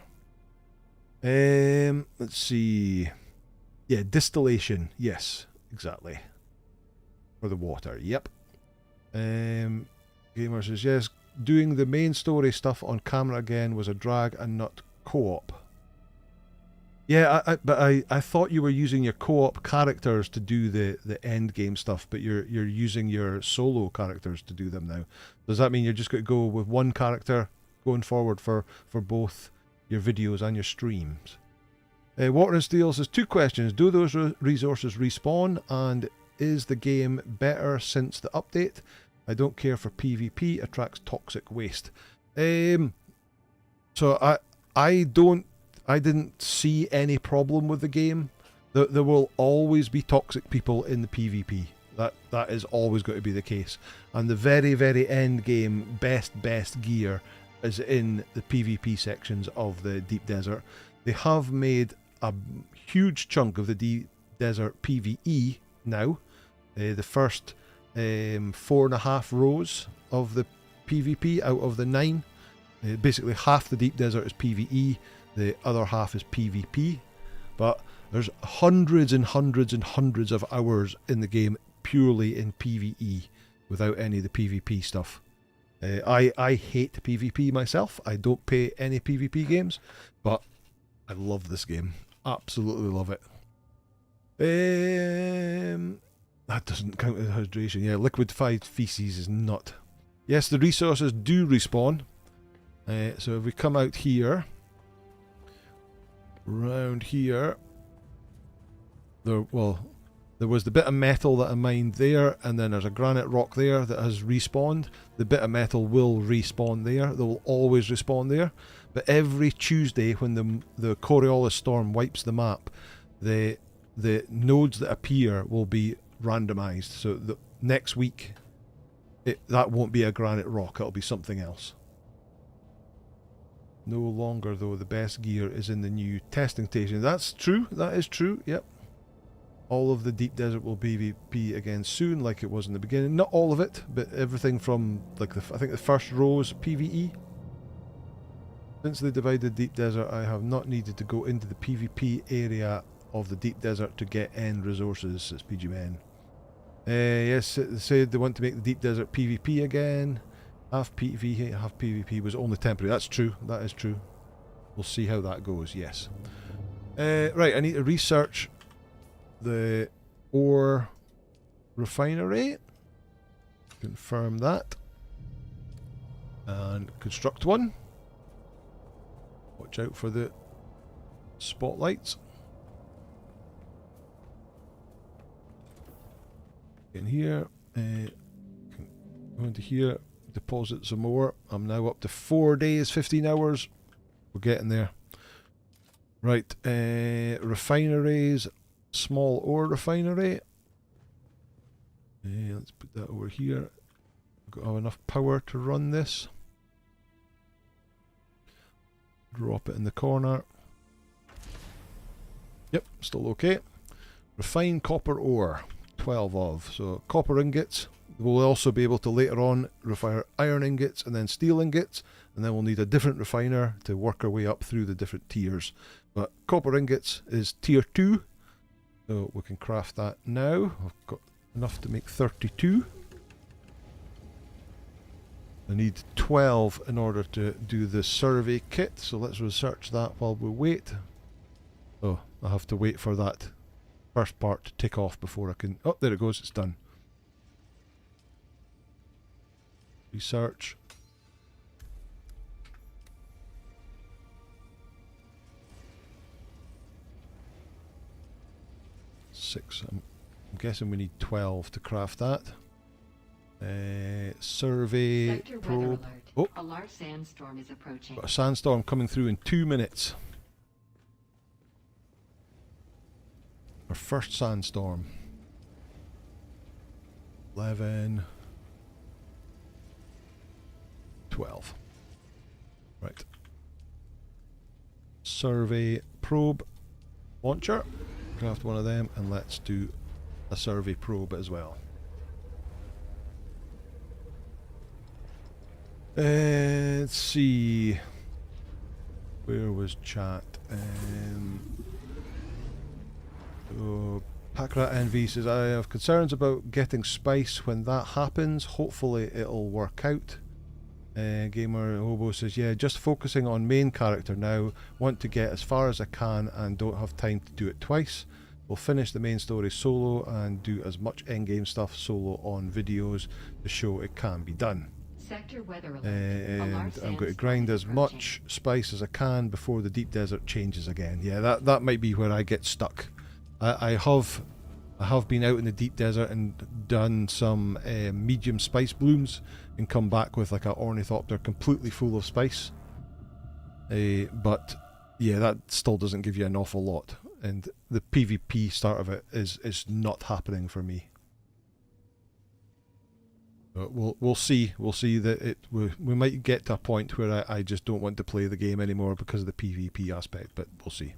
Let's see. Yeah, distillation. Yes, exactly. For the water. Yep. Gamer says yes. Doing the main story stuff on camera again was a drag and not co-op. Yeah, I thought you were using your co-op characters to do the end game stuff, but you're using your solo characters to do them now. Does that mean you're just going to go with one character going forward for both your videos and your streams? Water and Steel says 2 questions. Do those resources respawn, and is the game better since the update? I don't care for PvP, attracts toxic waste. So I didn't see any problem with the game. There will always be toxic people in the PvP. That is always going to be the case. And the very, very end game best gear is in the PvP sections of the Deep Desert. They have made a huge chunk of the Deep Desert PvE now. The first 4.5 rows of the PvP out of the 9. Basically half the Deep Desert is PvE, the other half is PvP. But there's hundreds and hundreds and hundreds of hours in the game purely in PvE without any of the PvP stuff. I hate PvP myself. I don't play any PvP games, but I love this game. Absolutely love it. That doesn't count as hydration. Yeah, liquefied feces is not. Yes, the resources do respawn. So if we come out here, round here, there was the bit of metal that I mined there, and then there's a granite rock there that has respawned. The bit of metal will respawn there. They will always respawn there. But every Tuesday when the Coriolis storm wipes the map, the nodes that appear will be randomized. So the next week, that won't be a granite rock. It'll be something else. No longer, though, the best gear is in the new testing station. That's true. That is true. Yep. All of the Deep Desert will be PvP again soon, like it was in the beginning. Not all of it, but everything from like I think the first row is PvE. Since they divided Deep Desert, I have not needed to go into the PvP area of the Deep Desert to get end resources, says PGMN. Yes, they said they want to make the Deep Desert PvP again. Half PvP, half PvP was only temporary. That's true. That is true. We'll see how that goes, yes. Right, I need to research the ore refinery. Confirm that. And construct one. Watch out for the spotlights. In here. Go into here. Deposit some more. I'm now up to 4 days, 15 hours We're getting there. Right, refineries, small ore refinery. Let's put that over here. We've got enough power to run this. Drop it in the corner. Yep, still okay. Refined copper ore, 12 of. So copper ingots. We'll also be able to later on refine iron ingots and then steel ingots, and then we'll need a different refiner to work our way up through the different tiers. But copper ingots is tier 2, so we can craft that now. I've got enough to make 32. I need 12 in order to do the survey kit, so let's research that while we wait. Oh, I have to wait for that first part to tick off before I can... Oh, there it goes, it's done. Research. Six. I'm guessing we need 12 to craft that. Survey Sector probe. weather alert. Oh, A large sandstorm is approaching. got a sandstorm coming through in 2 minutes. Our first sandstorm. 11. 12. Right. Survey probe launcher. Craft one of them and let's do a survey probe as well. Let's see. Where was chat? So Packrat Envy says, I have concerns about getting spice when that happens. Hopefully it'll work out. Gamer Hobo says, yeah, just focusing on main character now. Want to get as far as I can and don't have time to do it twice. We'll finish the main story solo and do as much endgame stuff solo on videos to show it can be done. Sector weather alert. And I'm going to grind as much spice as I can before the deep desert changes again. Yeah, that might be where I get stuck. I have been out in the deep desert and done some medium spice blooms and come back with like an ornithopter completely full of spice. But yeah, that still doesn't give you an awful lot, and the PvP start of it is not happening for me. But we'll see that we might get to a point where I just don't want to play the game anymore because of the PvP aspect, but we'll see.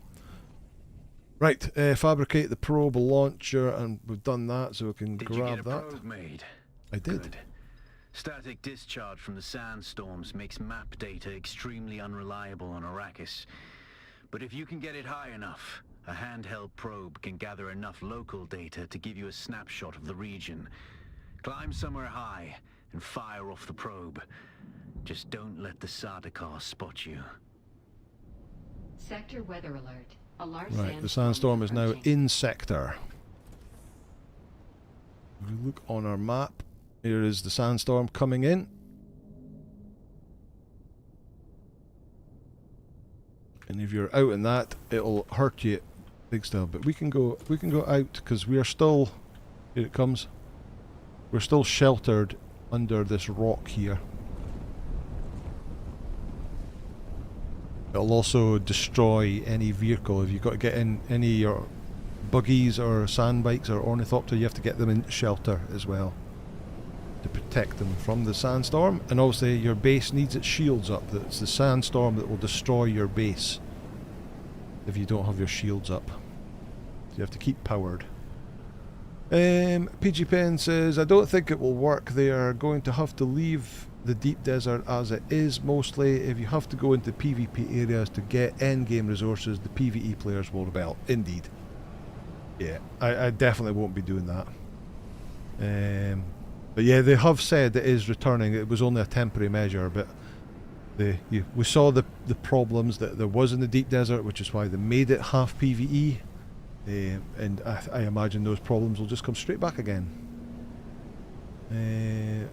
Right, fabricate the probe launcher, and we've done that, so we can grab you get a that. probe made? I did. Good. Static discharge from the sandstorms makes map data extremely unreliable on Arrakis. But if you can get it high enough, a handheld probe can gather enough local data to give you a snapshot of the region. Climb somewhere high and fire off the probe. Just don't let the Sardaukar spot you. Sector weather alert. A large Right, the sandstorm is now approaching. in sector. If we look on our map, here is the sandstorm coming in. And if you're out in that, it'll hurt you big style. But we can go out because we are still, here it comes. We're still sheltered under this rock here. It'll also destroy any vehicle. If you've got to get in any of your buggies or sand bikes or ornithopter, you have to get them in shelter as well to protect them from the sandstorm. And obviously your base needs its shields up. It's the sandstorm that will destroy your base if you don't have your shields up. So you have to keep powered. PG Pen says, I don't think it will work. They are going to have to leave the deep desert as it is mostly. If you have to go into PvP areas to get endgame resources, the PvE players will rebel. Indeed. Yeah, I definitely won't be doing that. But yeah, they have said it is returning. It was only a temporary measure, but we saw the problems that there was in the deep desert, which is why they made it half PvE. And I imagine those problems will just come straight back again.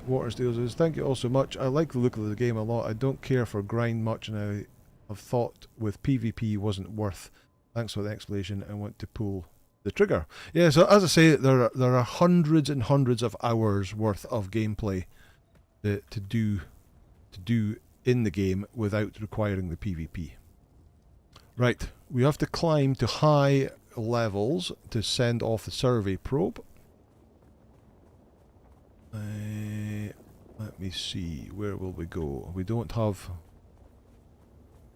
Watersdale says, thank you all so much. I like the look of the game a lot. I don't care for grind much, and I have thought with PvP wasn't worth. Thanks for the explanation. I want to pull the trigger. Yeah, so as I say, there are hundreds and hundreds of hours worth of gameplay to do in the game without requiring the PvP. Right, we have to climb to high levels to send off the survey probe. Let me see, where will we go? We don't have...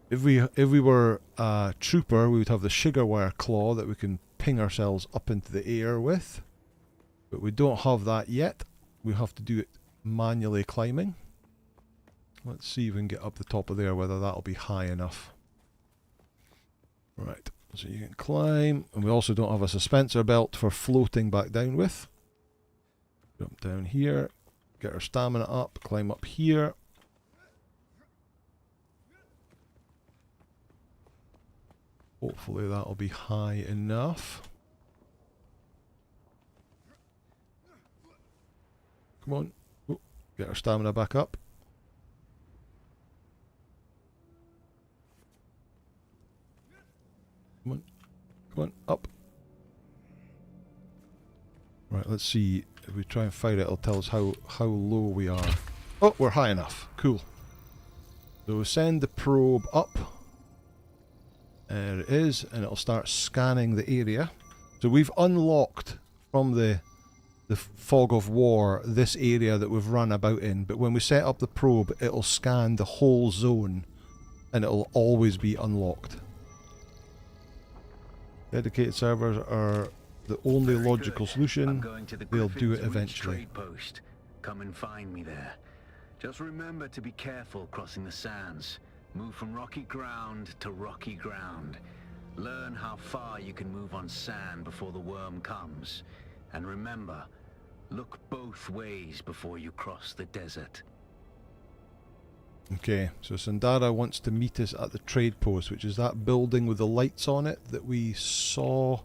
If we were a trooper, we would have the sugar wire claw that we can ping ourselves up into the air with. But we don't have that yet. We have to do it manually climbing. Let's see if we can get up the top of there, whether that'll be high enough. Right, so you can climb, and we also don't have a suspensor belt for floating back down with. Jump down here, get our stamina up, climb up here. Hopefully that'll be high enough. Come on, oh, get our stamina back up. Come on, come on, up. Right, let's see. If we try and fight it, it'll tell us how low we are. Oh, we're high enough. Cool. So we'll send the probe up. There it is, and it'll start scanning the area. So we've unlocked from the fog of war this area that we've run about in, but when we set up the probe, it'll scan the whole zone, and it'll always be unlocked. Dedicated servers are the only logical solution. They'll do it eventually. Post. Come and find me there. Just remember to be careful crossing the sands. Move from rocky ground to rocky ground. Learn how far you can move on sand before the worm comes. And remember, look both ways before you cross the desert. Okay, so Sandara wants to meet us at the trade post, which is that building with the lights on it that we saw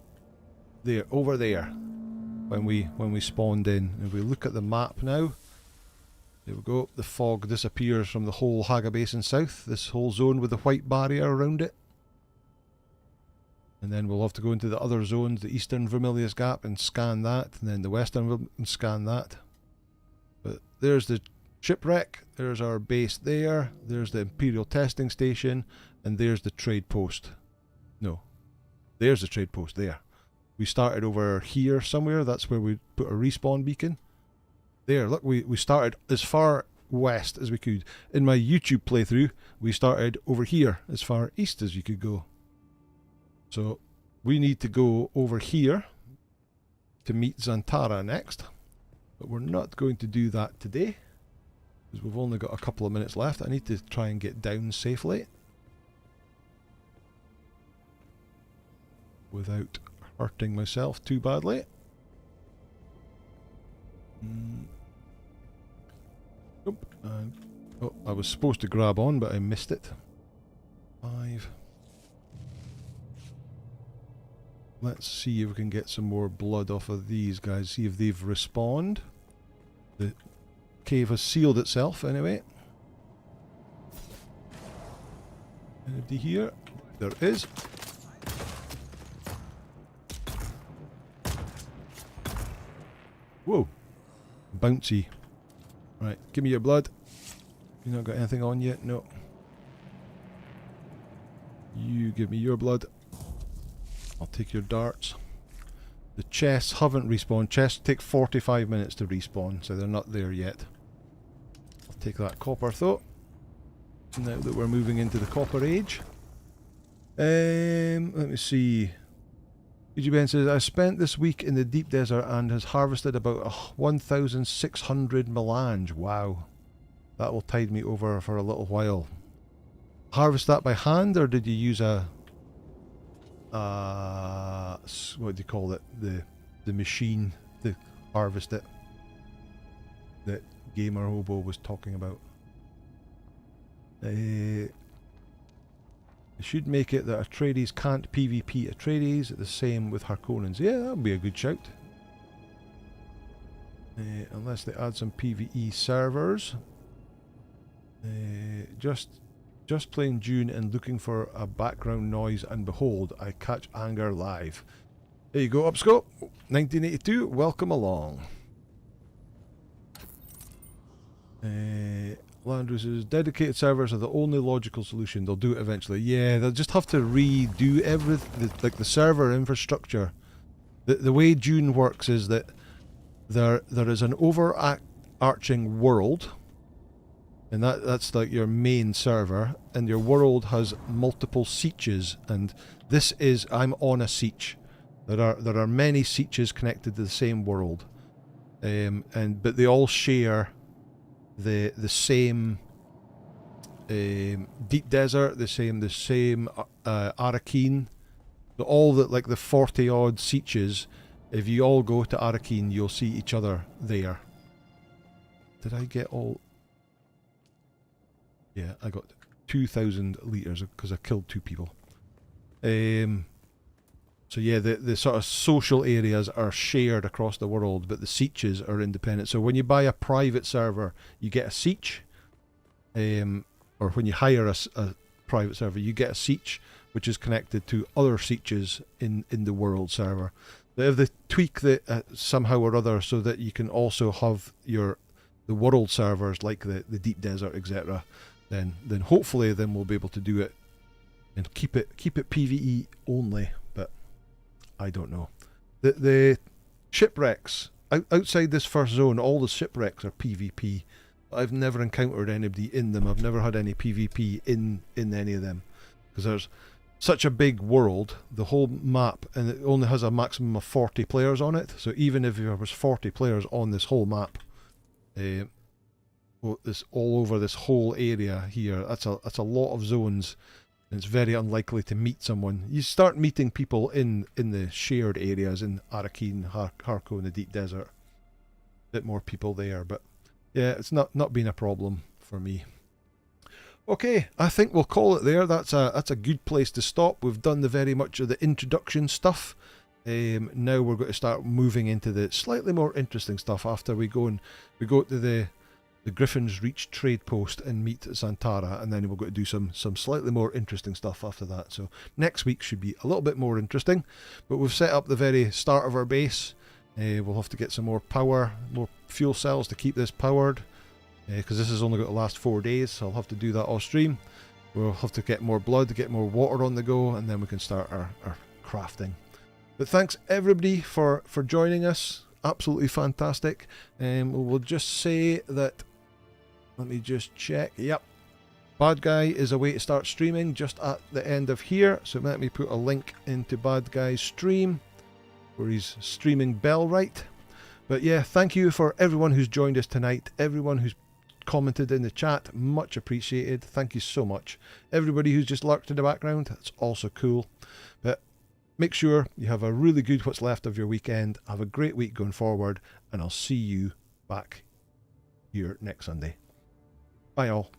there, over there, when we spawned in. If we look at the map now, there we go, the fog disappears from the whole Hagga Basin South, this whole zone with the white barrier around it. And then we'll have to go into the other zones, the eastern Vermilius Gap, and scan that, and then the western and scan that. But there's the shipwreck, there's our base there, there's the Imperial testing station, and there's the trade post. No, there's the trade post there. We started over here somewhere, that's where we put a respawn beacon. There, look, we started as far west as we could. In my YouTube playthrough, we started over here, as far east as you could go. So, we need to go over here to meet Zantara next. But we're not going to do that today, because we've only got a couple of minutes left. I need to try and get down safely without hurting myself too badly. Nope. Oh, I was supposed to grab on, but I missed it. 5. Let's see if we can get some more blood off of these guys. See if they've respawned. The cave has sealed itself anyway. Anybody here? There is. Whoa. Bouncy. Right, give me your blood. You not got anything on yet? No. You give me your blood. I'll take your darts. The chests haven't respawned. Chests take 45 minutes to respawn, so they're not there yet. I'll take that copper though. Now that we're moving into the copper age. Let me see. Ben says, I spent this week in the deep desert and has harvested about 1,600 melange. Wow. That will tide me over for a little while. Harvest that by hand, or did you use a... what do you call it? The machine to harvest it that Gamer Hobo was talking about. It should make it that Atreides can't PvP Atreides. The same with Harkonnens. Yeah, that would be a good shout. Unless they add some PvE servers. Just playing Dune and looking for a background noise, and behold, I catch anger live. There you go, Upscope. 1982, welcome along. Landry says, dedicated servers are the only logical solution. They'll do it eventually. Yeah, they'll just have to redo everything, like the server infrastructure. The way Dune works is that there is an overarching world, and that's like your main server, and your world has multiple sietches, and this is, I'm on a sietch. There are many sietches connected to the same world, but they all share the same deep desert, the same Arakeen. All the, like the 40 odd sietches, if you all go to Arakeen, you'll see each other there. Did I get all? Yeah, I got 2,000 litres because I killed 2 people. So yeah, the sort of social areas are shared across the world, but the sietches are independent. So when you buy a private server, you get a sietch, or when you hire a private server, you get a sietch which is connected to other sietches in the world server. If they tweak that somehow or other so that you can also have the world servers like the deep desert, etc., then hopefully then we'll be able to do it and keep it PvE only. But I don't know. The shipwrecks outside this first zone, all the shipwrecks are PvP. I've never encountered anybody in them. I've never had any PvP in any of them, because there's such a big world, the whole map, and it only has a maximum of 40 players on it. So even if there was 40 players on this whole map, this all over this whole area here, that's a lot of zones, and it's very unlikely to meet someone. You start meeting people in the shared areas in Arakeen, Harko, and the Deep Desert. A bit more people there, but yeah, it's not been a problem for me. Okay, I think we'll call it there. That's a good place to stop. We've done the very much of the introduction stuff. Now we're going to start moving into the slightly more interesting stuff after we go to the Griffin's Reach trade post and meet Zantara, and then we're going to do some slightly more interesting stuff after that. So next week should be a little bit more interesting, but we've set up the very start of our base. We'll have to get some more power, more fuel cells to keep this powered, because this is only going to last 4 days, so I'll have to do that off stream. We'll have to get more blood, get more water on the go, and then we can start our crafting. But thanks everybody for joining us. Absolutely fantastic. We'll just say that, let me just check. Yep, Bad Guy is away to start streaming just at the end of here, so let me put a link into Bad Guy's stream where he's streaming Bellright. But yeah, thank you for everyone who's joined us tonight, everyone who's commented in the chat, much appreciated. Thank you so much. Everybody who's just lurked in the background, that's also cool. But make sure you have a really good what's left of your weekend. Have a great week going forward, and I'll see you back here next Sunday. Bye all.